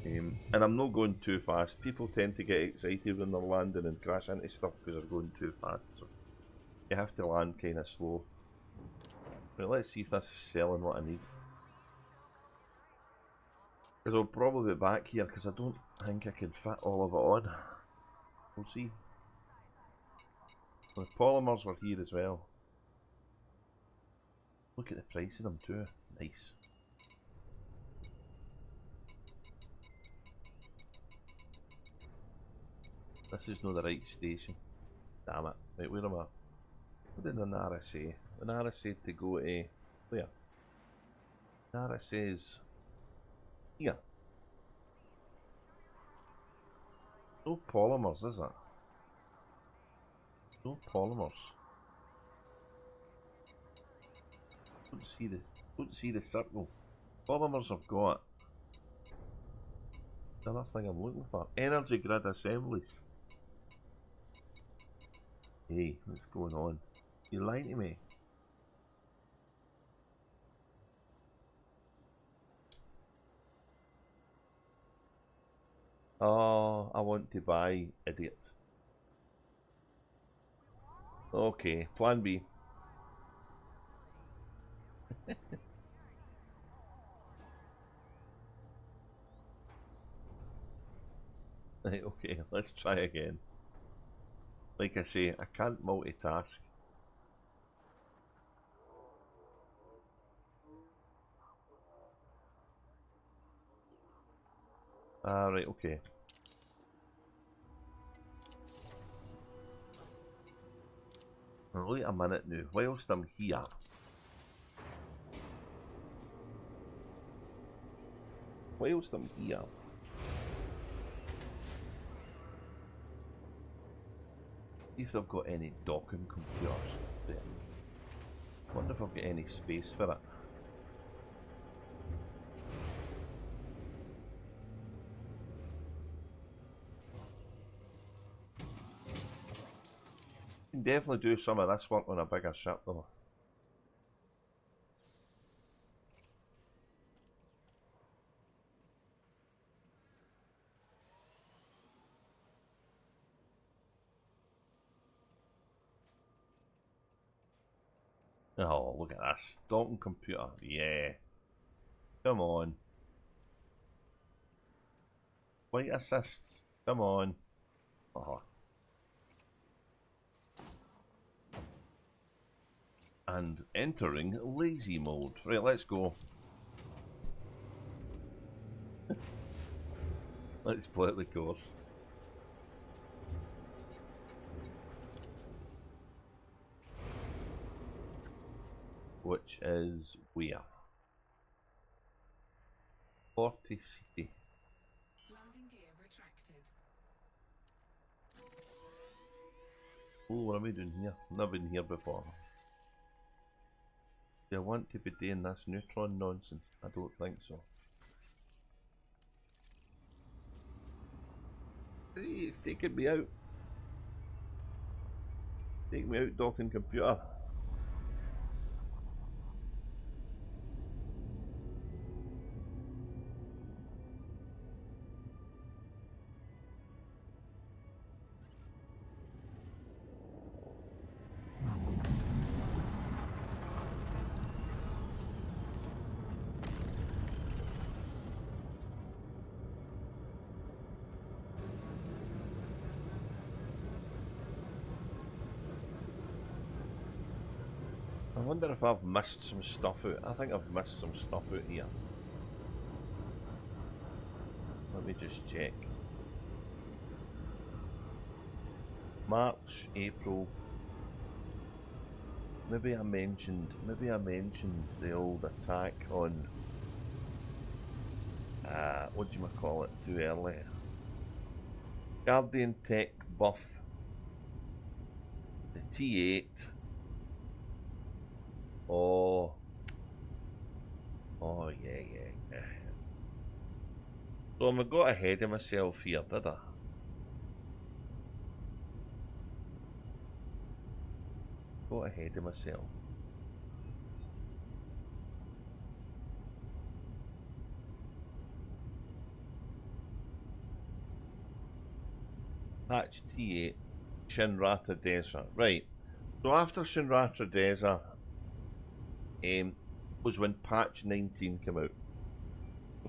And I'm not going too fast. People tend to get excited when they're landing and crash into stuff because they're going too fast. So you have to land kind of slow. But let's see if this is selling what I need. Because I'll probably be back here because I don't think I can fit all of it on. We'll see. The polymers were here as well. Look at the price of them too. Nice. This is not the right station. Damn it. Right, where am I? What did the Nara say? The Nara said to go to... Where? Nara says... Here. No polymers, is it? No polymers. Don't see the circle. Polymers I've got. The other thing I'm looking for. Energy grid assemblies. Hey, what's going on? You're lying to me. Oh, I want to buy idiot. Okay, plan B. Right, okay, let's try again. Like I say, I can't multitask. Right, okay. Wait a minute now, whilst I'm here. Whilst I'm here. See if they've got any docking computers there. Wonder if I've got any space for it. Can definitely do some of this work on a bigger ship though. Oh, look at this. Docking computer. Yeah. Come on. Flight assists. Come on. Oh. And entering lazy mode. Right, let's go. Let's play the course. Which is where? 40 City.
Landing gear retracted.
Oh, what am I doing here? Never been here before. Do I want to be doing this neutron nonsense? I don't think so. Hey, it's taking me out. Take me out, docking computer. I wonder if I've missed some stuff out. I think I've missed some stuff out here. Let me just check. March, April. Maybe I mentioned the old attack on what do you call it too early. Guardian Tech buff. The T8. Oh, yeah. So I got ahead of myself here, did I? Got ahead of myself. Patch T8, Shinrata Desert. Right. So after Shinrata Desert, was when patch 19 came out.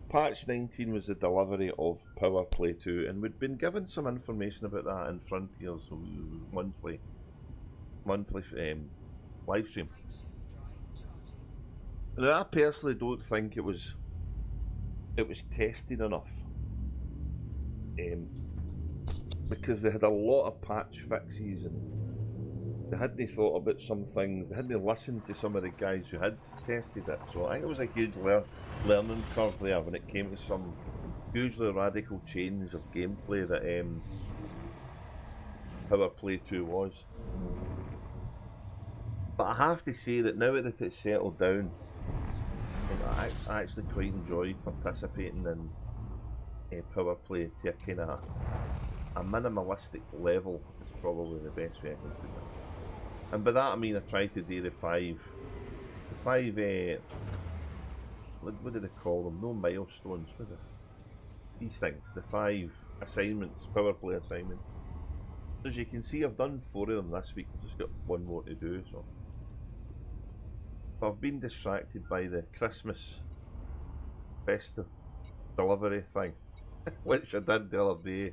Patch 19 was the delivery of Power Play 2, and we'd been given some information about that in Frontiers Monthly. monthly live stream. Now, I personally don't think it was tested enough, because they had a lot of patch fixes and they hadn't thought about some things. They hadn't listened to some of the guys who had tested it. So I think it was a huge learning curve there when it came to some hugely radical change of gameplay that Power Play 2 was. But I have to say that now that it's settled down, I actually quite enjoy participating in Power Play to a kind of a minimalistic level is probably the best way I can put it. And by that I mean I try to do the five what do they call them? No milestones, these things, the 5 assignments, Power Play assignments. As you can see, I've done 4 of them this week. I've just got 1 more to do, so. But I've been distracted by the Christmas festive delivery thing, which I did the other day,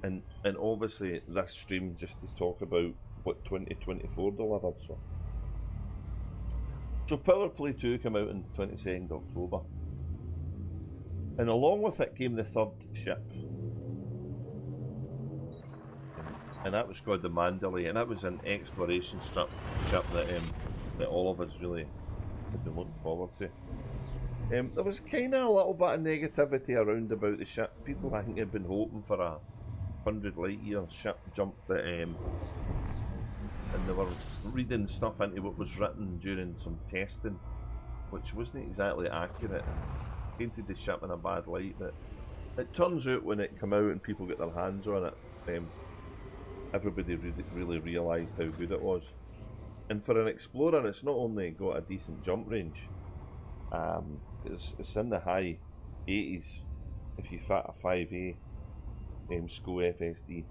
and obviously this stream just to talk about what 2024 delivered. So Power Play 2 came out on 22nd October, and along with it came the 3rd ship, and that was called the Mandalay, and that was an exploration ship that all of us really had been looking forward to. There was kind of a little bit of negativity around about the ship. People, I think, had been hoping for a 100 light year ship jump that, and they were reading stuff into what was written during some testing, which wasn't exactly accurate, and painted the ship in a bad light. But it turns out when it came out and people got their hands on it, everybody really realised how good it was. And for an explorer, it's not only got a decent jump range, it's in the high 80s if you fit a 5A SCO FSD,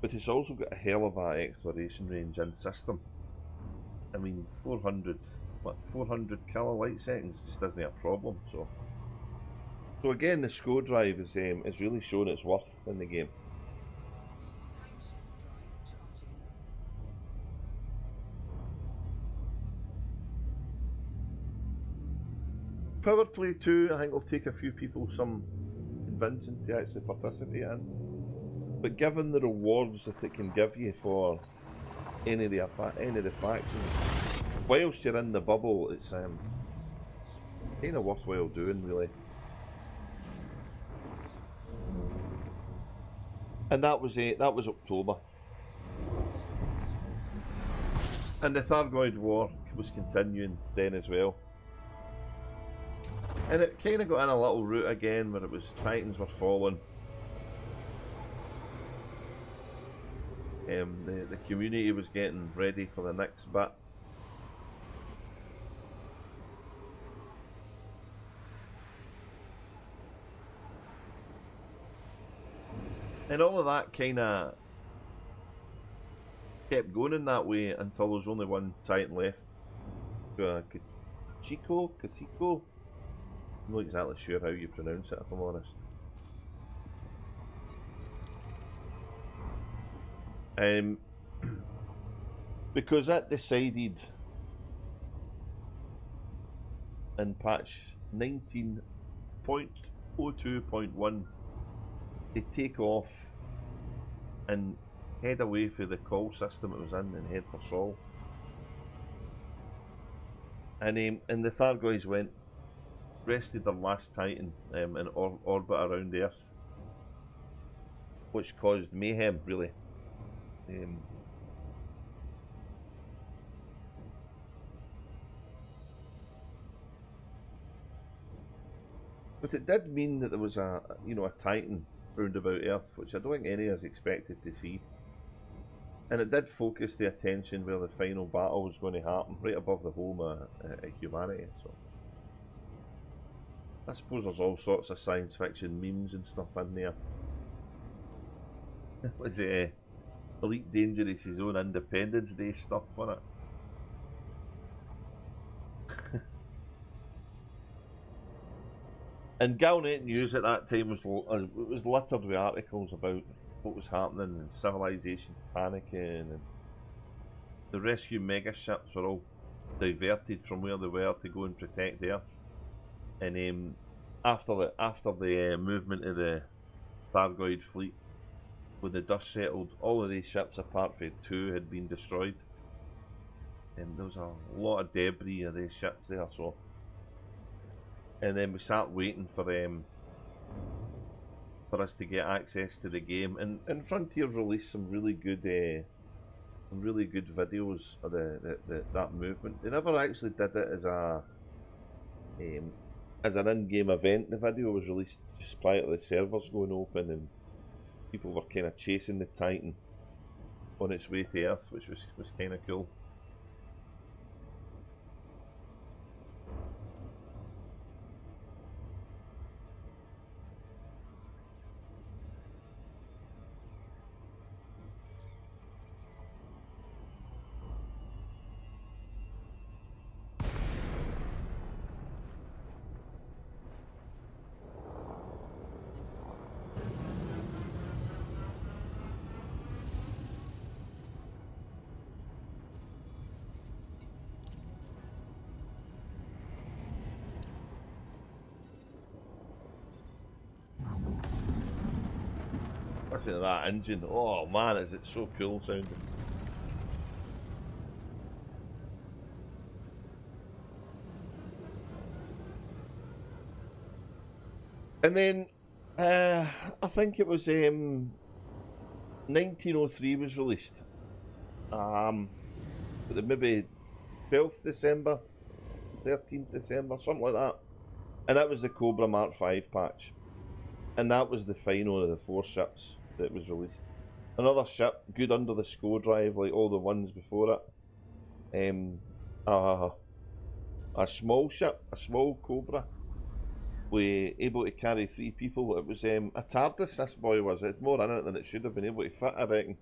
but it's also got a hell of a exploration range and system. I mean, 400 kilo light seconds just isn't a problem. So again, the SCO drive is really showing its worth in the game. Power Play 2, I think will take a few people some convincing to actually participate in. But given the rewards that it can give you for any of the factions, whilst you're in the bubble, it's kind of worthwhile doing, really. And that was October, and the Thargoid War was continuing then as well. And it kind of got in a little route again where it was Titans were falling. The community was getting ready for the next bit. And all of that kind of kept going in that way until there was only one Titan left. Cocijo? I'm not exactly sure how you pronounce it, if I'm honest. Because it decided in patch 19.02.1 to take off and head away for the call system it was in and head for Sol. And the Thargoids rested their last Titan in orbit around the Earth, which caused mayhem, really. But it did mean that there was a Titan round about Earth, which I don't think any of us expected to see. And it did focus the attention where the final battle was going to happen, right above the home of humanity. So I suppose there's all sorts of science fiction memes and stuff in there. Was it Elite Dangerous' own Independence Day stuff for it? And Galnet News at that time was littered with articles about what was happening and civilization panicking, and the rescue mega ships were all diverted from where they were to go and protect Earth. And after the movement of the Thargoid fleet, when the dust settled, all of these ships apart from 2 had been destroyed. And there was a lot of debris of these ships there, so. And then we sat waiting for us to get access to the game, and Frontier released some really good videos of that movement. They never actually did it as an in-game event. The video was released just prior to the servers going open, and people were kind of chasing the Titan on its way to Earth, which was kind of cool. Listen to that engine. Oh man, is it so cool sounding. And then I think it was 1903 was released. Maybe 12th December, 13th December, something like that. And that was the Cobra Mark V patch. And that was the final of the 4 ships that was released. Another ship, good under the SCO drive like all the ones before it. A small ship, a small Cobra, able to carry 3 people. It was a TARDIS, this boy was. It had more in it than it should have been able to fit, I reckon.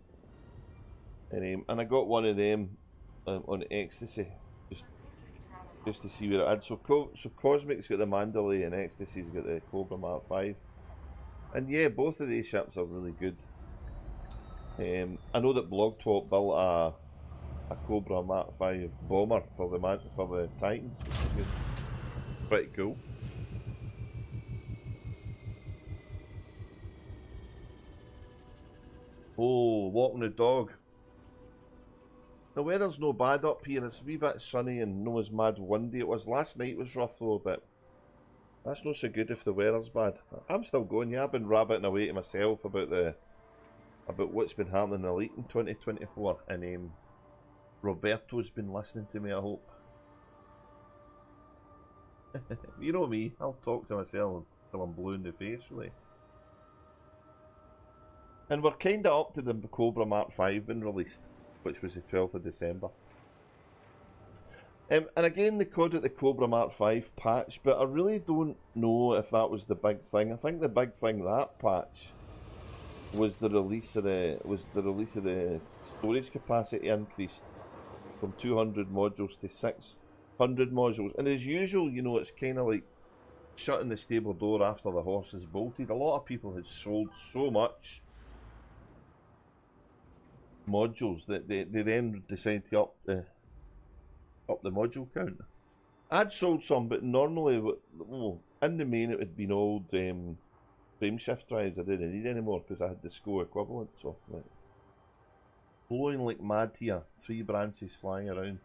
And I got one of them on Ecstasy, just to see where it had. So Cosmic's got the Mandalay and Ecstasy's got the Cobra Mark V. And yeah, both of these ships are really good. I know that Blogtalk built a Cobra Mark V bomber for the Titans, which is good. Pretty cool. Oh, walking the dog. The weather's no bad up here. It's a wee bit sunny and no as mad windy. It was last night was rough though, but that's not so good if the weather's bad. I'm still going. Yeah, I've been rabbiting away to myself about what's been happening in Elite in 2024, and Roberto's been listening to me, I hope. You know me, I'll talk to myself until I'm blue in the face, really. And we're kind of up to the Cobra Mark V being released, which was the 12th of December. And again, they called it the Cobra Mark V patch, but I really don't know if that was the big thing. I think the big thing that patch was the release of the storage capacity increased from 200 modules to 600 modules. And as usual, you know, it's kind of like shutting the stable door after the horse is bolted. A lot of people had sold so much modules that they then decided to up the module count. I'd sold some, but normally, in the main, it had been old frame shift drives I didn't need anymore because I had the SCO equivalent. So, like, blowing like mad here, 3 branches flying around.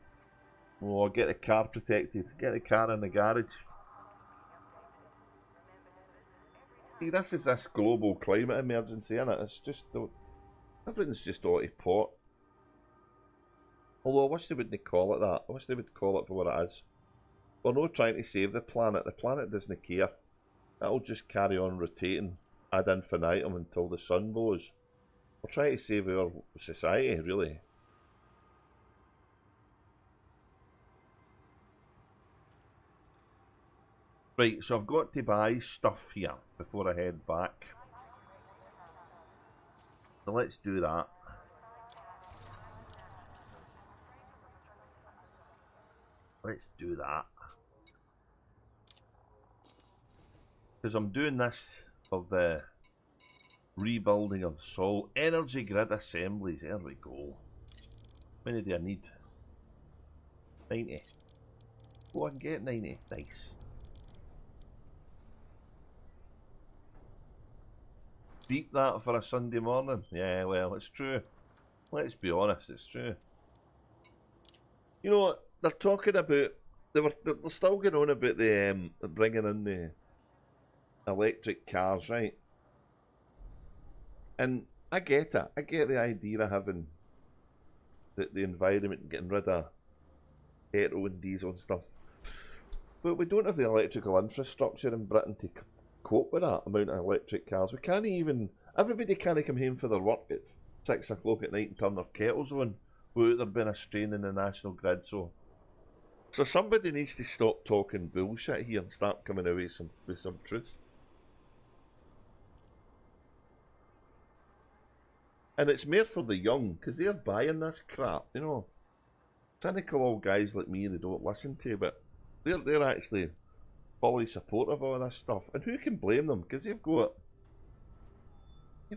Oh, get the car protected, get the car in the garage. See, this is this global climate emergency, innit? It's just, everything's just out of pot. Although I wish they wouldn't call it that. I wish they would call it for what it is. We're not trying to save the planet. The planet doesn't care. It'll just carry on rotating ad infinitum until the sun blows. We're trying to save our society, really. Right, so I've got to buy stuff here before I head back. So let's do that. Let's do that. Because I'm doing this for the Rebuilding of Sol. Energy grid assemblies. There we go. How many do I need? 90. Oh, I can get 90. Nice. Deep that for a Sunday morning. Yeah, well, it's true. Let's be honest, it's true. You know what? They're talking about... They're still going on about the bringing in the electric cars, right? And I get it. I get the idea of having the environment and getting rid of petrol and diesel and stuff. But we don't have the electrical infrastructure in Britain to cope with that amount of electric cars. We can't even... Everybody can't come home for their work at 6 o'clock at night and turn their kettles on without there being a strain in the national grid. So somebody needs to stop talking bullshit here and start coming away with some truth. And it's more for the young, because they're buying this crap, you know. Cynical old guys like me, they don't listen to, but they're actually fully supportive of all this stuff. And who can blame them? Because they've got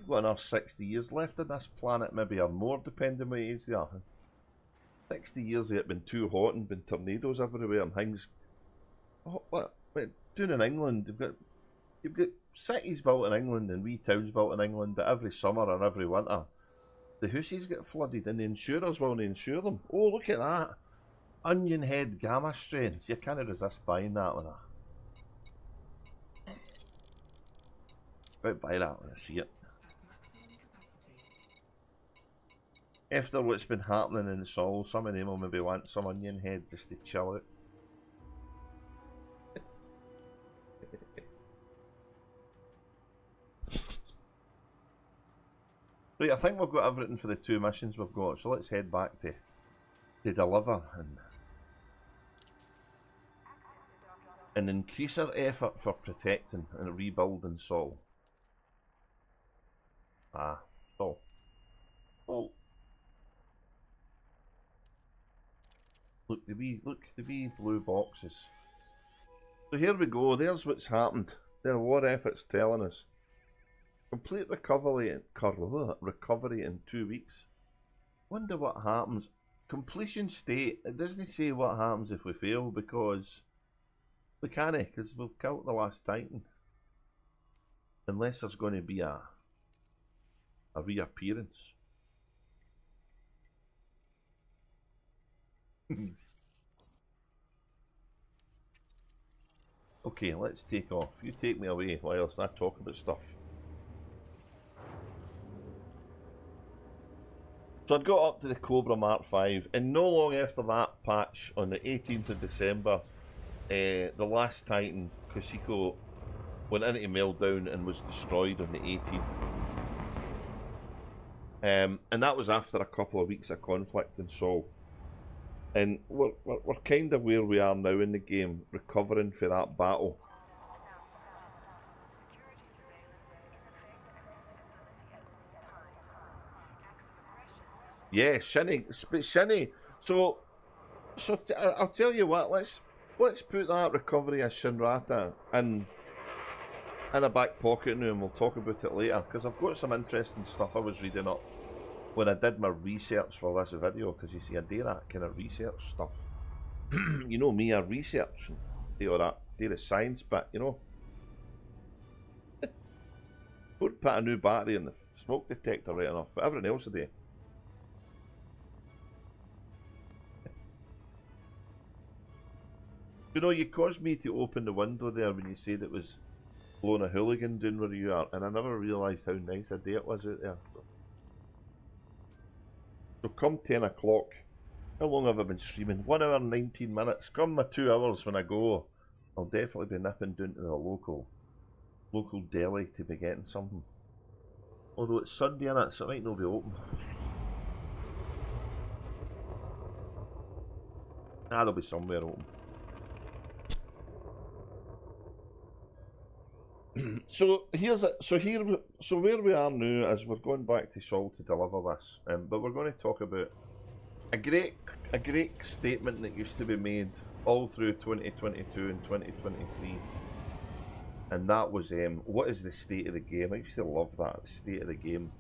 another 60 years left on this planet, maybe, or more, depending on what age they are. 60 years they've been too hot and been tornadoes everywhere and things. Oh, what doing in England? You've got cities built in England and wee towns built in England, but every summer or every winter, the houses get flooded and the insurers won't insure them. Oh, look at that. Onion head gamma strains. You can't resist buying that one. About buy that when I see it. After what's been happening in Seoul, some of them will maybe want some onion head just to chill out. Right, I think we've got everything for the 2 missions we've got, so let's head back to deliver and increase our effort for protecting and rebuilding Seoul. Seoul. Oh. Look, the wee blue boxes. So here we go, there's what's happened. There are war efforts telling us. Complete recovery in 2 weeks. Wonder what happens. Completion state. It doesn't say what happens if we fail, because we can't, because we've killed the last Titan. Unless there's going to be a reappearance. Okay, let's take off. You take me away whilst I talk about stuff. So I'd got up to the Cobra Mark V, and no long after that patch, on the 18th of December, the last Titan, Cocijo, went into meltdown and was destroyed on the 18th. And that was after a couple of weeks of conflict in Seoul. And we're kind of where we are now in the game, recovering for that battle. Yeah, Shinny. So I'll tell you what. Let's put that recovery of Shinrata in a back pocket now, and we'll talk about it later. Because I've got some interesting stuff I was reading up when I did my research for this video. Because you see, I do that kind of research stuff. You know me, I research and do all that, do the science bit. You know. Don't put a new battery in the smoke detector right enough, but everything else I do. You know, you caused me to open the window there when you said it was blowing a hooligan down where you are, and I never realised how nice a day it was out there. So come 10 o'clock, how long have I been streaming? 1 hour and 19 minutes. Come my 2 hours when I go, I'll definitely be nipping down to the local deli to be getting something. Although it's Sunday in it, so it might not be open. Nah, they'll be somewhere open. So where we are now is we're going back to Seoul to deliver this, but we're going to talk about a great statement that used to be made all through 2022 and 2023 and that was what is the state of the game? I used to love that, the state of the game.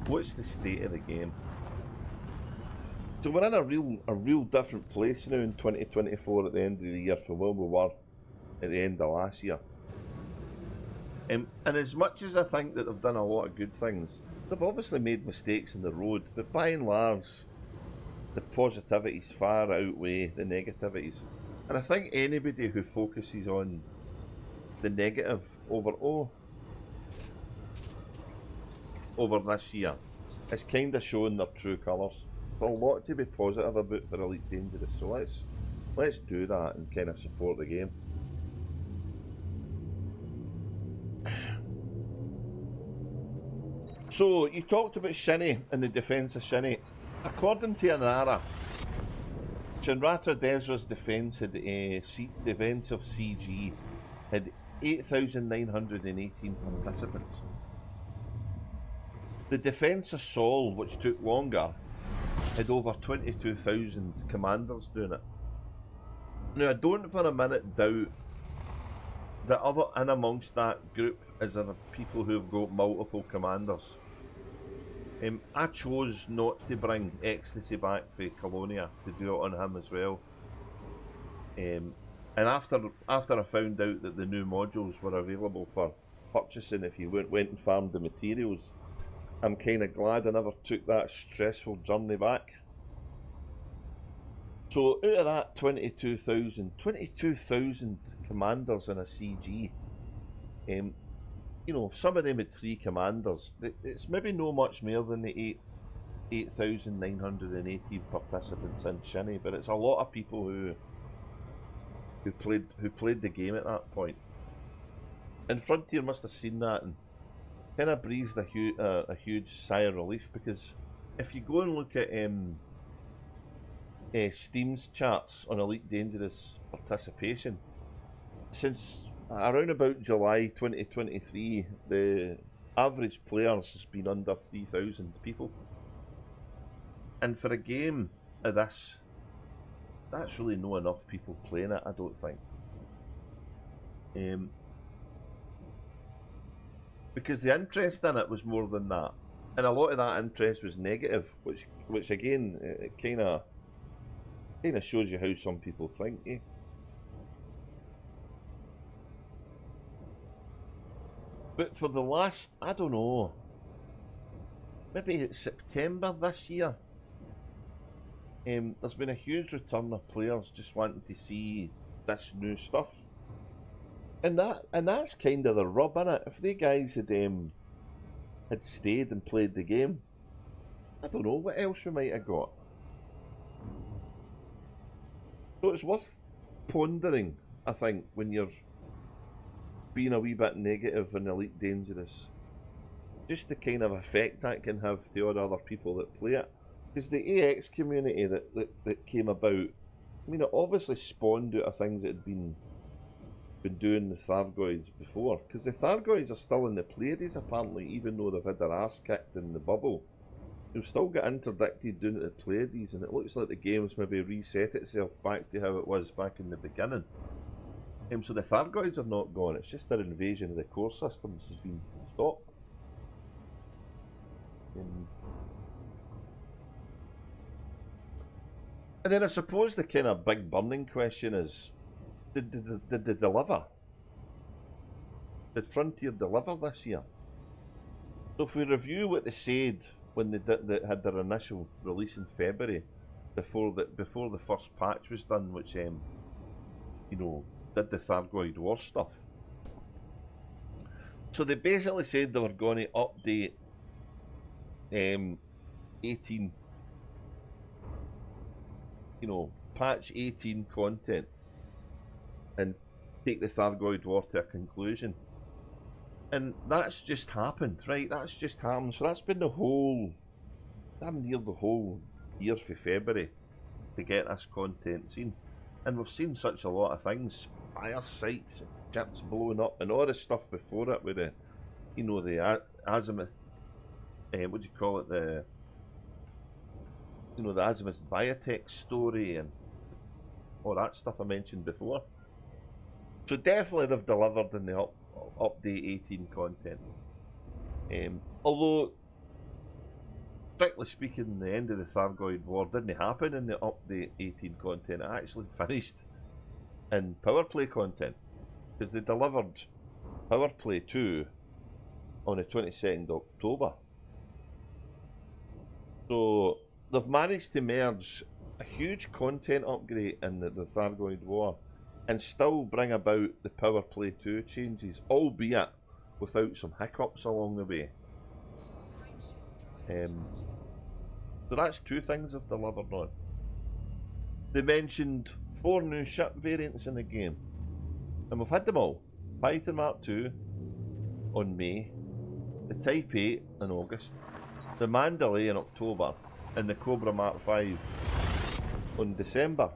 What's the state of the game? So we're in a real different place now in 2024 at the end of the year from where we were at the end of last year. And as much as I think that they've done a lot of good things, they've obviously made mistakes in the road, but by and large, the positivities far outweigh the negativities. And I think anybody who focuses on the negative over this year has kind of shown their true colours. There's a lot to be positive about for Elite Dangerous, so let's do that and kind of support the game. So you talked about Shinny and the defence of Shinny. According to Anara, Shinrata Desra's defence of CG had 8,918 participants. The defence of Sol, which took longer, had over 22,000 commanders doing it. Now I don't for a minute doubt that other in amongst that group is there people who have got multiple commanders. I chose not to bring Ecstasy back for Colonia to do it on him as well. And after I found out that the new modules were available for purchasing if you went and farmed the materials, I'm kind of glad I never took that stressful journey back. So out of that 22,000 commanders in a CG, you know, some of them had 3 commanders. It's maybe no much more than the 8,918 participants in Shinny, but it's a lot of people who played the game at that point. And Frontier must have seen that and kind of breathed a huge sigh of relief, because if you go and look at Steam's charts on Elite Dangerous participation, since around about July 2023, the average players has been under 3,000 people. And for a game of this, that's really not enough people playing it, I don't think. Because the interest in it was more than that. And a lot of that interest was negative, which again, it kind of shows you how some people think, eh? But for the last, I don't know, maybe it's September this year, there's been a huge return of players just wanting to see this new stuff. And that's kind of the rub, innit? If the guys had stayed and played the game, I don't know what else we might have got. So it's worth pondering, I think, when you're being a wee bit negative and Elite Dangerous, just the kind of effect that can have to all the other people that play it. Because the AX community that came about, I mean, it obviously spawned out of things that had been doing the Thargoids before. Because the Thargoids are still in the Pleiades, apparently, even though they've had their ass kicked in the bubble. They've still got interdicted doing it the Pleiades, and it looks like the game's maybe reset itself back to how it was back in the beginning. So the Thargoids are not gone, it's just their invasion of the core systems has been stopped. And then I suppose the kind of big burning question is, did they deliver? Did Frontier deliver this year? So if we review what they said when they had their initial release in February, before the first patch was done, which you know, did the Thargoid War stuff. So they basically said they were going to update 18, you know, patch 18 content and take the Thargoid War to a conclusion. And that's just happened, right? That's just happened. So that's been damn near the whole year for February to get this content seen. And we've seen such a lot of things, spire sites, ships blowing up, and all this stuff before it with the, you know, the azimuth, what do you call it, the azimuth biotech story and all that stuff I mentioned before. So definitely they've delivered in the update 18 content. Although, strictly speaking, the end of the Thargoid War didn't happen in the update 18 content. It actually finished in Power Play content, because they delivered Power Play 2 on the 22nd of October. So they've managed to merge a huge content upgrade in the Thargoid War and still bring about the Power Play 2 changes, albeit without some hiccups along the way. So that's two things they've delivered on. They mentioned 4 new ship variants in the game, and we've had them all. Python Mark II on May, the Type 8 in August, the Mandalay in October, and the Cobra Mark V on December.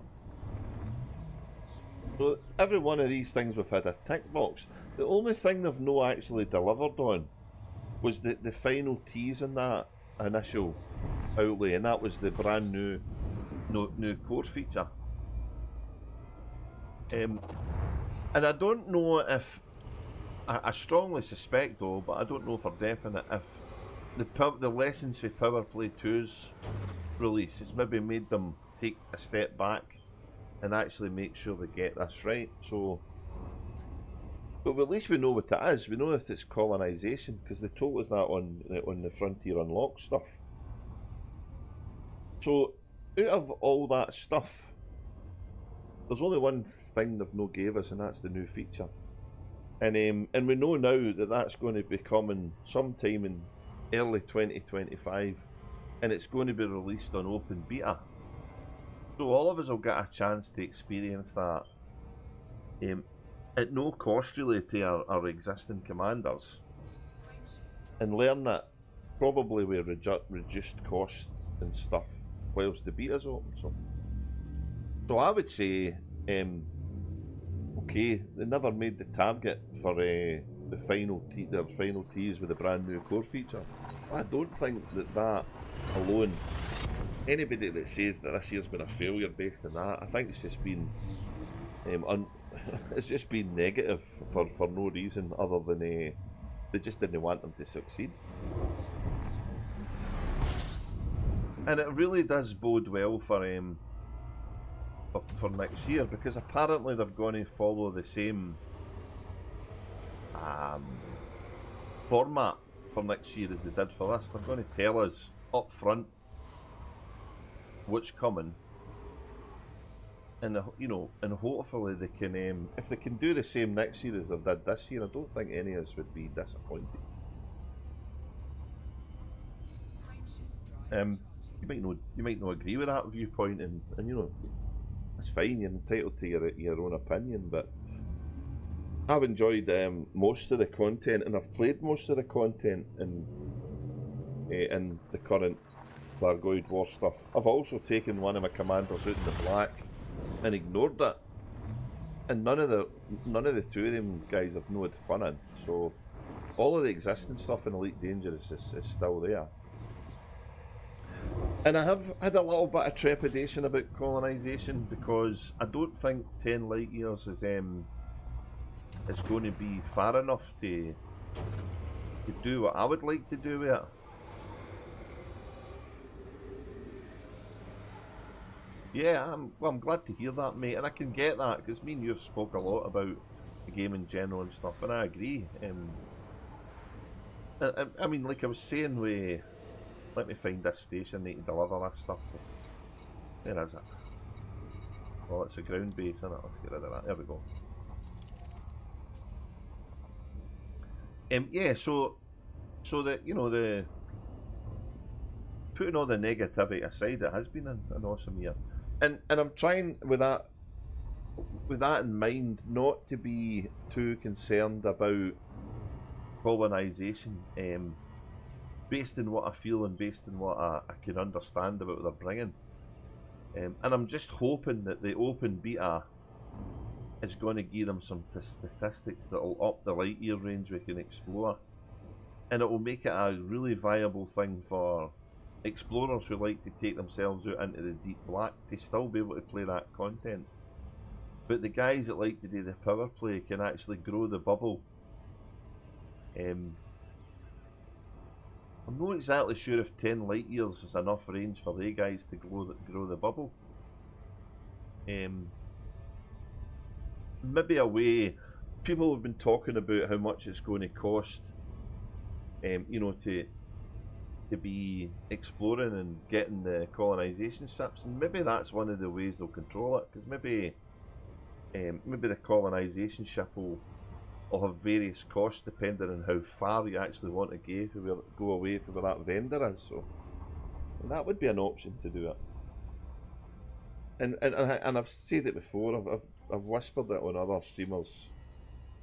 So every one of these things we've had a tick box. The only thing they've not actually delivered on was the final tease in that initial outlay, and that was the brand new core feature. And I don't know if, I strongly suspect though, but I don't know for definite, if the lessons for Power Play 2's release has maybe made them take a step back and actually make sure they get this right. So, but at least we know what it is. We know that it's colonization, because they told us that on the Frontier Unlocked stuff. So, out of all that stuff, there's only one thing they've no gave us, and that's the new feature. And we know now that that's going to be coming sometime in early 2025, and it's going to be released on open beta. So all of us will get a chance to experience that at no cost really to our existing commanders, and learn that probably with reduced costs and stuff whilst the beta's open. So I would say, okay, they never made the target for their final tease with the brand new core feature. I don't think that alone, anybody that says that this year's been a failure based on that, I think it's just been it's just been negative for no reason other than they just didn't want them to succeed. And it really does bode well for next year, because apparently they're going to follow the same format for next year as they did for this. They're going to tell us up front what's coming, and and hopefully they can, if they can do the same next year as they did this year, I don't think any of us would be disappointed. You might not agree with that viewpoint, and it's fine. You're entitled to your own opinion, but I've enjoyed most of the content, and I've played most of the content in the current Thargoid War stuff. I've also taken one of my commanders out in the black and ignored it, and none of the two of them guys have no had fun in. So all of the existing stuff in Elite Dangerous is still there. And I have had a little bit of trepidation about colonization, because I don't think 10 light years is going to be far enough to do what I would like to do with it. Yeah, I'm glad to hear that, mate, and I can get that, because me and you have spoke a lot about the game in general and stuff, and I agree. I mean, like I was saying, let me find this station that can deliver this stuff. Where is it? Well, it's a ground base, isn't it? Let's get rid of that. There we go. Yeah, so that, the putting all the negativity aside, it has been an awesome year, and I'm trying with that in mind not to be too concerned about colonization, based on what I feel and based on what I can understand about what they're bringing, and I'm just hoping that the open beta is going to give them some statistics that will up the light year range we can explore, and it will make it a really viable thing for explorers who like to take themselves out into the deep black to still be able to play that content. but the guys that like to do the power play can actually grow the bubble. I'm not exactly sure if 10 light years is enough range for they guys to grow the bubble. Maybe a way. People have been talking about how much it's going to cost, you know, to be exploring and getting the colonization ships, and maybe that's one of the ways they'll control it. Because maybe the colonization ship will have various costs depending on how far you actually want to go away from where that vendor is. So, and that would be an option to do it. And I've said it before. I've whispered it on other streamers'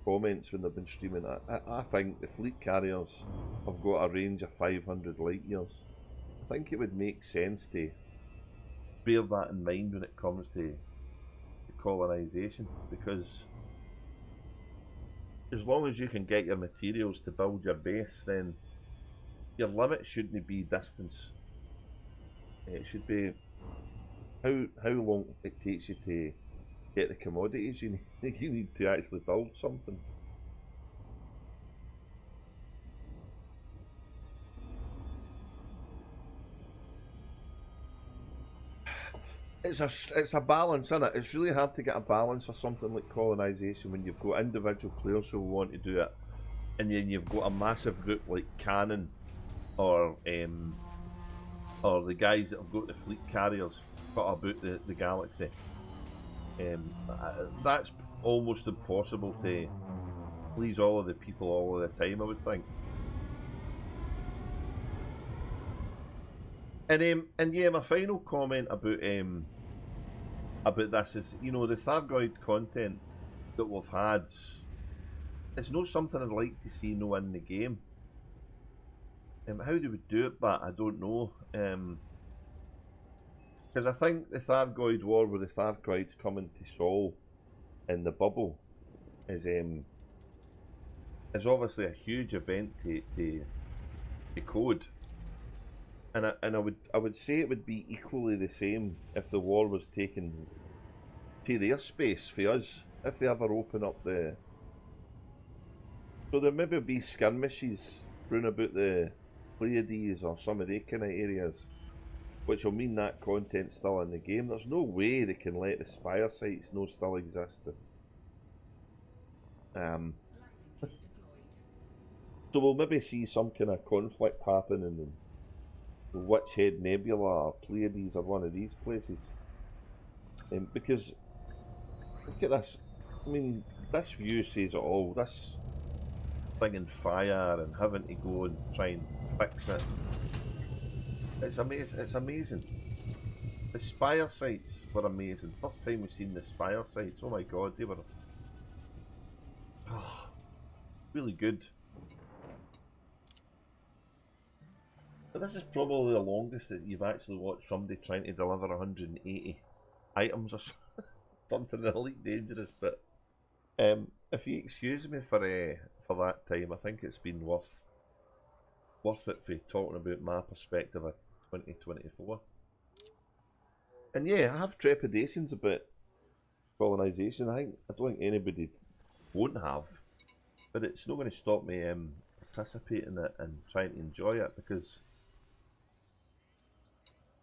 comments when they've been streaming. I think the fleet carriers have got a range of 500 light years. I think it would make sense to bear that in mind when it comes to colonization, because as long as you can get your materials to build your base, then your limit shouldn't be distance. It should be how long it takes you to get the commodities you need to actually build something. It's a balance, isn't it? It's really hard to get a balance for something like colonization when you've got individual players who want to do it, and then you've got a massive group like Cannon or the guys that have got the fleet carriers put about the galaxy. That's almost impossible to please all of the people all of the time, I would think. And yeah, my final comment about this is, you know, the Thargoid content that we've had, it's not something I'd like to see no in the game. How do we do it? But I don't know. Because I think the Thargoid war where the Thargoids come into Sol in the bubble is obviously a huge event to code. And I would say it would be equally the same if the war was taken to their space for us, if they ever open up the. So there maybe be skirmishes round about the Pleiades or some of the kind of areas, which will mean that content's still in the game. There's no way they can let the Spire sites no still exist. So we'll maybe see some kind of conflict happening in Witch Head Nebula or Pleiades or one of these places. Because look at this. I mean, this view says it all. This thing in fire and having to go and try and fix it. It's amazing. It's amazing. The Spire sites were amazing. First time we've seen the Spire sites. Oh my god, they were really good. But this is probably the longest that you've actually watched somebody trying to deliver 180 items or something Elite Dangerous. But if you excuse me for that time, I think it's been worth it for talking about my perspective of 2024. And yeah, I have trepidations about colonisation. I don't think anybody won't have, but it's not going to stop me participating in it and trying to enjoy it, because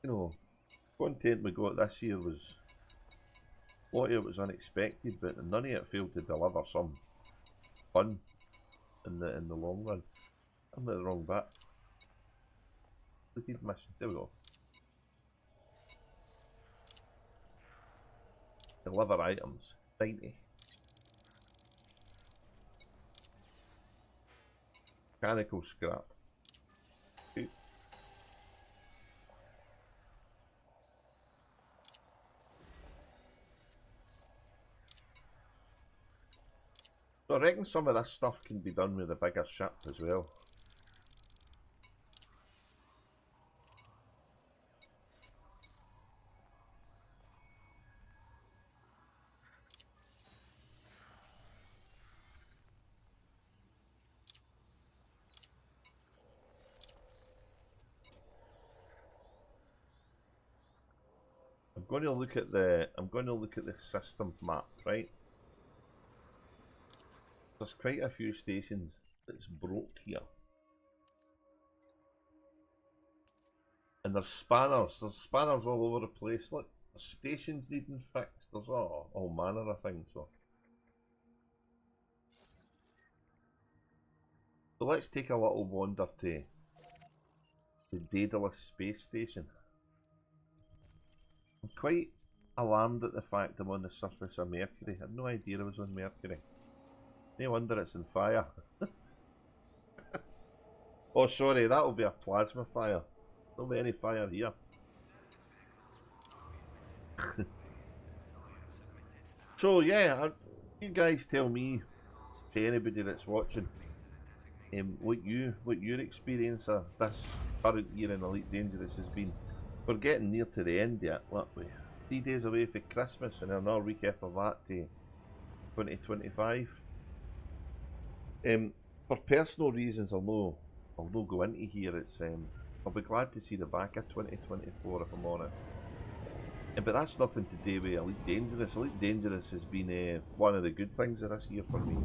you know, content we got this year was a lot of it was unexpected, but none of it failed to deliver some fun in the long run. I'm at the wrong bit. Completed missions. There we go. Deliver items. 90. Mechanical scrap. 2. So I reckon some of this stuff can be done with a bigger ship as well. going to look at the system map, right? There's quite a few stations that's broke here. And there's spanners all over the place. Look, there's stations needing fixed. There's all manner of things. So let's take a little wander to the Daedalus space station. I'm quite alarmed at the fact I'm on the surface of Mercury. I had no idea I was on Mercury. No wonder it's on fire. Oh, sorry, that'll be a plasma fire. There'll be any fire here. So yeah, you guys tell me, to anybody that's watching, what your experience of this current year in Elite Dangerous has been. We're getting near to the end yet, aren't we? 3 days away for Christmas and another week after that to 2025. For personal reasons, I'll not go into here. It's I'll be glad to see the back of 2024 if I'm honest. But that's nothing to do with Elite Dangerous. Elite Dangerous has been one of the good things of this year for me.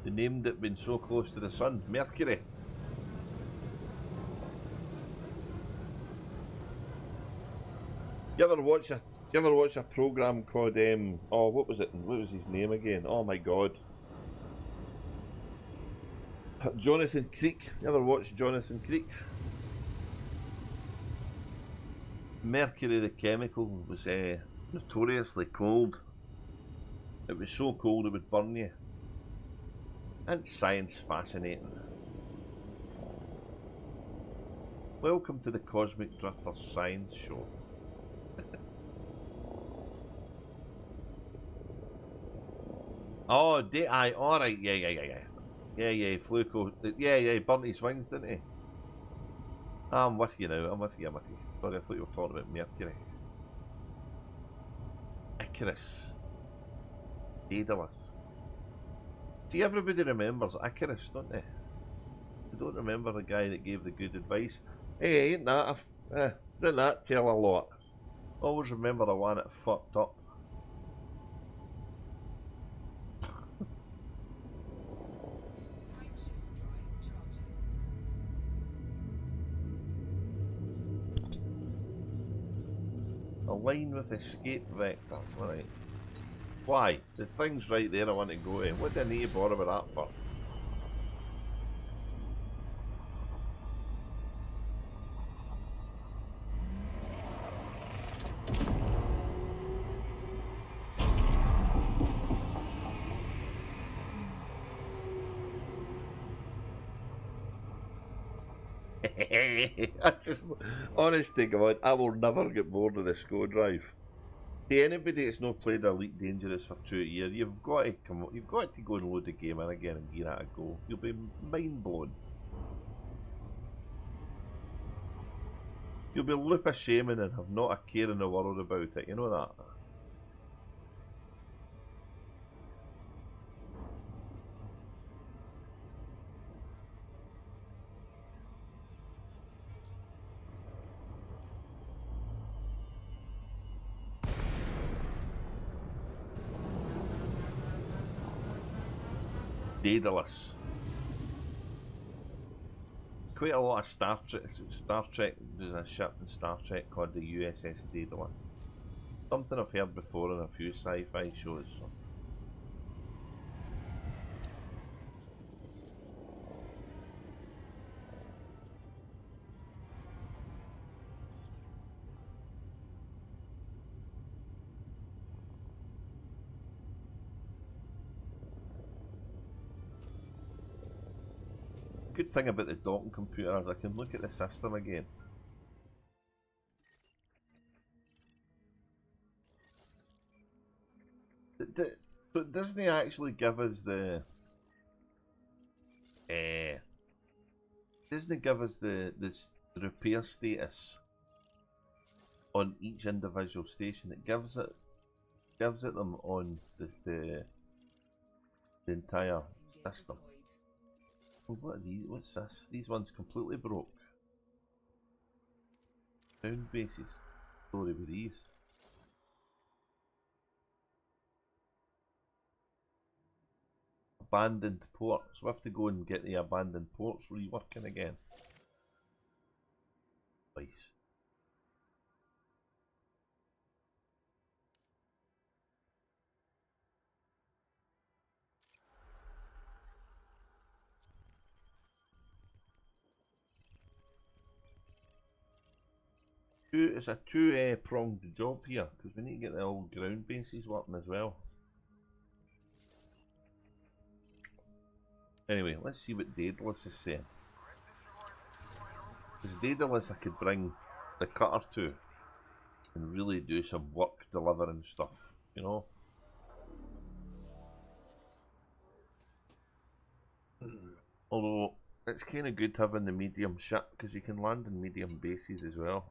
They named it being so close to the sun, Mercury. You ever watch a program called oh, what was it? What was his name again? Oh my god. Jonathan Creek. You ever watched Jonathan Creek? Mercury the chemical was notoriously cold. It was so cold it would burn you. And science fascinating. Welcome to the Cosmic Drifter Science Show. Oh, alright, yeah, Fluco, yeah, burnt his wings, didn't he? I'm with you now, I'm with you. Sorry, I thought you were talking about Mercury. Icarus. Daedalus. See, everybody remembers Icarus, don't they? They don't remember the guy that gave the good advice. Hey, ain't that didn't that tell a lot? Always remember the one that fucked up. Align with escape vector, right. Why? The thing's right there I want to go to. What do I need to bother about that for? I just, honest to God, I will never get bored of the SCO drive. To anybody that's not played Elite Dangerous for 2 years, you've got to go and load the game in again and give it a go. You'll be mind blown. You'll be loop of shaming and have not a care in the world about it, you know that? Daedalus. Quite a lot of Star Trek, there's a ship in Star Trek called the USS Daedalus. Something I've heard before in a few sci-fi shows. So. Good thing about the docking computer is I can look at the system again. So doesn't it actually give us the doesn't it give us the repair status on each individual station? It gives it them on the entire system. Oh, what are these? What's this? These ones completely broke. Ground bases. Story with these. Abandoned ports. We have to go and get the abandoned ports reworking again. Nice. It's a two-pronged job here, because we need to get the old ground bases working as well. Anyway, let's see what Daedalus is saying. Because Daedalus I could bring the cutter to and really do some work delivering stuff, you know? Although, it's kind of good having the medium ship, because you can land in medium bases as well.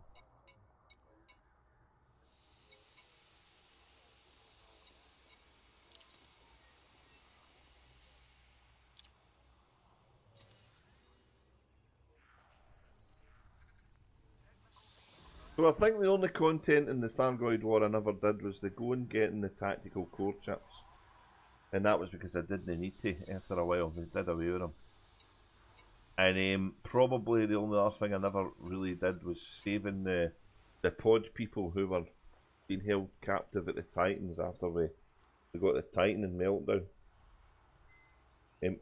So I think the only content in the Thargoid War I never did was the go and getting the tactical core chips. And that was because I didn't need to after a while. We did away with them. And probably the only other thing I never really did was saving the pod people who were being held captive at the Titans after we got the Titan in Meltdown.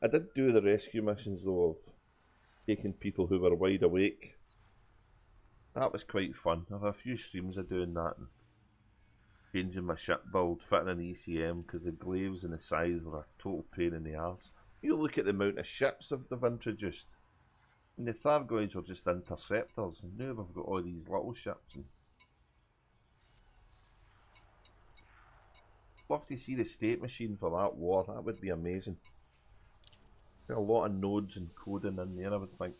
I did do the rescue missions though of taking people who were wide awake. That was quite fun. I have a few streams of doing that and changing my ship build, fitting an ECM because the glaives and the size were a total pain in the arse. You look at the amount of ships they've introduced. And the Thargoids were just interceptors, and now we've got all these little ships. And love to see the state machine for that war. That would be amazing. Got a lot of nodes and coding in there, I would think.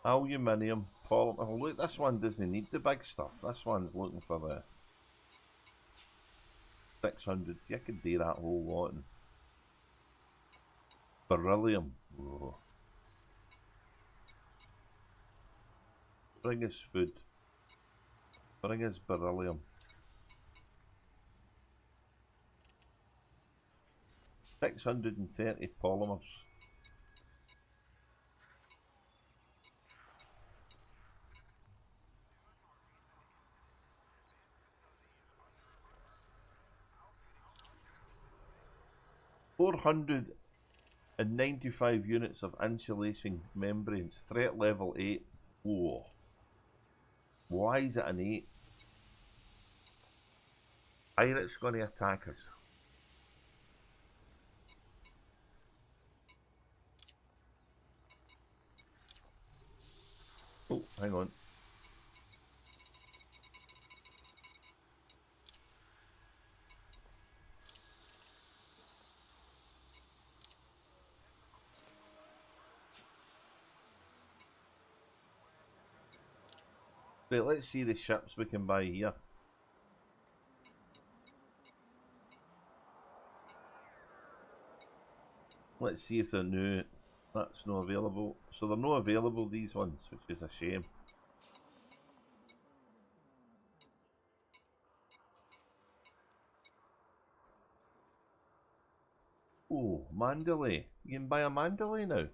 Aluminium, polymer. Oh, look, this one doesn't need the big stuff. This one's looking for the 600. You could do that whole lot. And beryllium. Oh. Bring us food. Bring us beryllium. $630 polymers. $495 units of insulation membranes. Threat level 8. Whoa. Why is it an 8? Pirates going to attack us. Oh, hang on. Right, let's see the ships we can buy here. Let's see if they're new. That's not available. So they're not available, these ones, which is a shame. Oh, Mandalay. You can buy a Mandalay now. You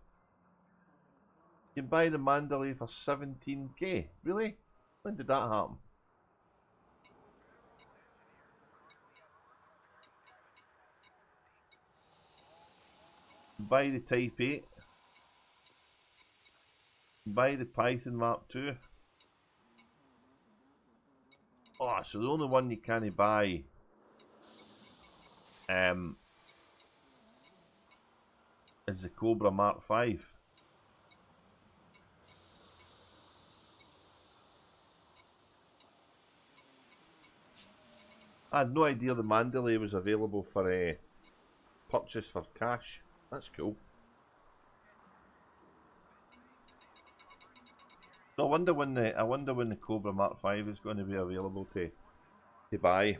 can buy the Mandalay for 17k. Really? When did that happen? Buy the Type 8. Buy the Python Mark 2. Oh, so the only one you can't buy is the Cobra Mark 5. I had no idea the Mandalay was available for purchase for cash. That's cool. So I wonder when the Cobra Mark 5 is going to be available to buy.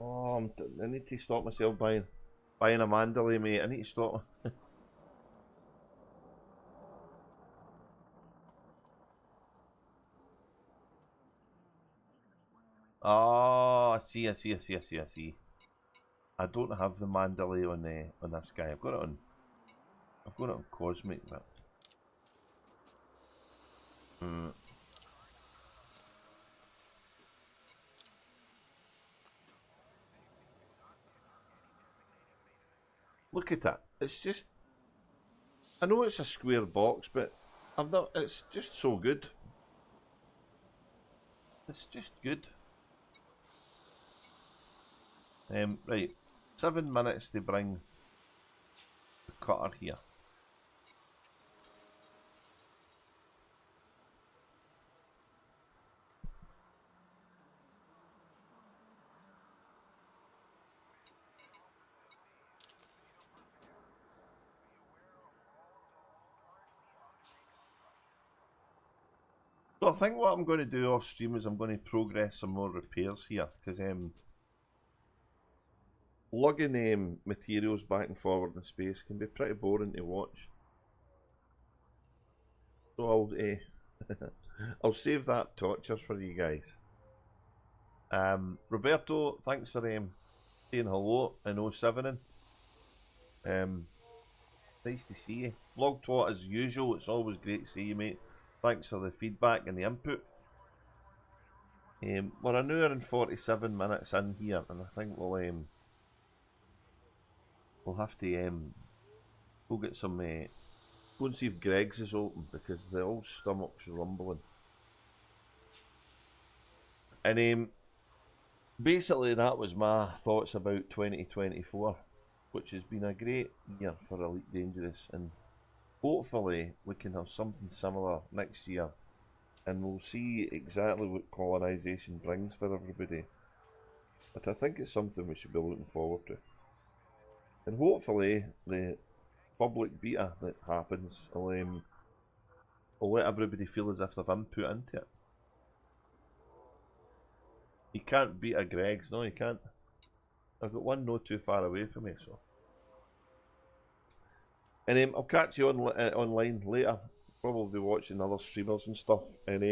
Oh, I need to stop myself buying a Mandalay, mate. I need to stop. Oh, I see. I don't have the Mandalay on this guy. I've got it on Cosmic, but look at that. It's just, I know it's a square box, but it's just so good. It's just good. Right, 7 minutes to bring the cutter here. So I think what I'm going to do off stream is I'm going to progress some more repairs here, because lugging materials back and forward in space can be pretty boring to watch. So I'll save that torture for you guys. Roberto, thanks for saying hello in 07. Nice to see you. Vlog as usual, it's always great to see you, mate. Thanks for the feedback and the input. We're an hour and 47 minutes in here, and I think we'll have to go get some go and see if Greg's is open, because the old stomach's rumbling. And basically that was my thoughts about 2024, which has been a great year for Elite Dangerous, and hopefully we can have something similar next year, and we'll see exactly what colonisation brings for everybody. But I think it's something we should be looking forward to. And hopefully the public beta that happens will let everybody feel as if they've input into it. You can't beat a Greg's, no you can't. I've got one not too far away from me, so. And I'll catch you online later. Probably watching other streamers and stuff. And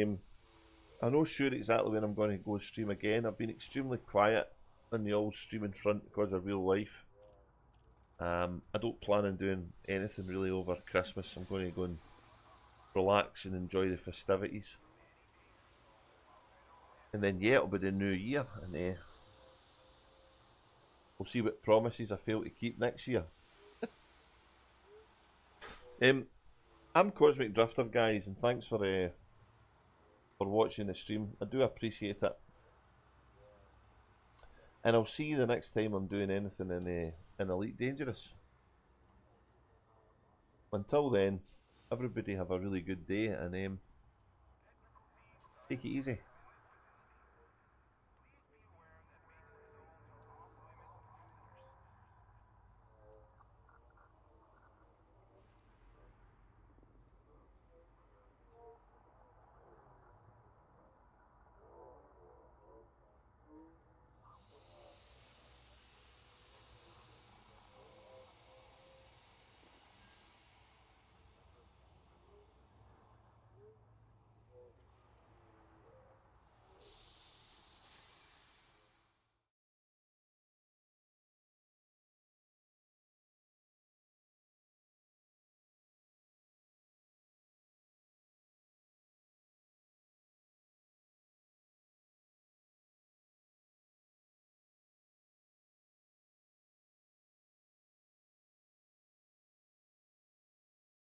I'm not sure exactly when I'm going to go stream again. I've been extremely quiet on the old streaming front because of real life. I don't plan on doing anything really over Christmas. I'm going to go and relax and enjoy the festivities. And then yeah, it'll be the new year, and we'll see what promises I fail to keep next year. I'm Cosmic Drifter, guys, and thanks for watching the stream. I do appreciate it. And I'll see you the next time I'm doing anything in Elite Dangerous. Until then, everybody have a really good day, and take it easy.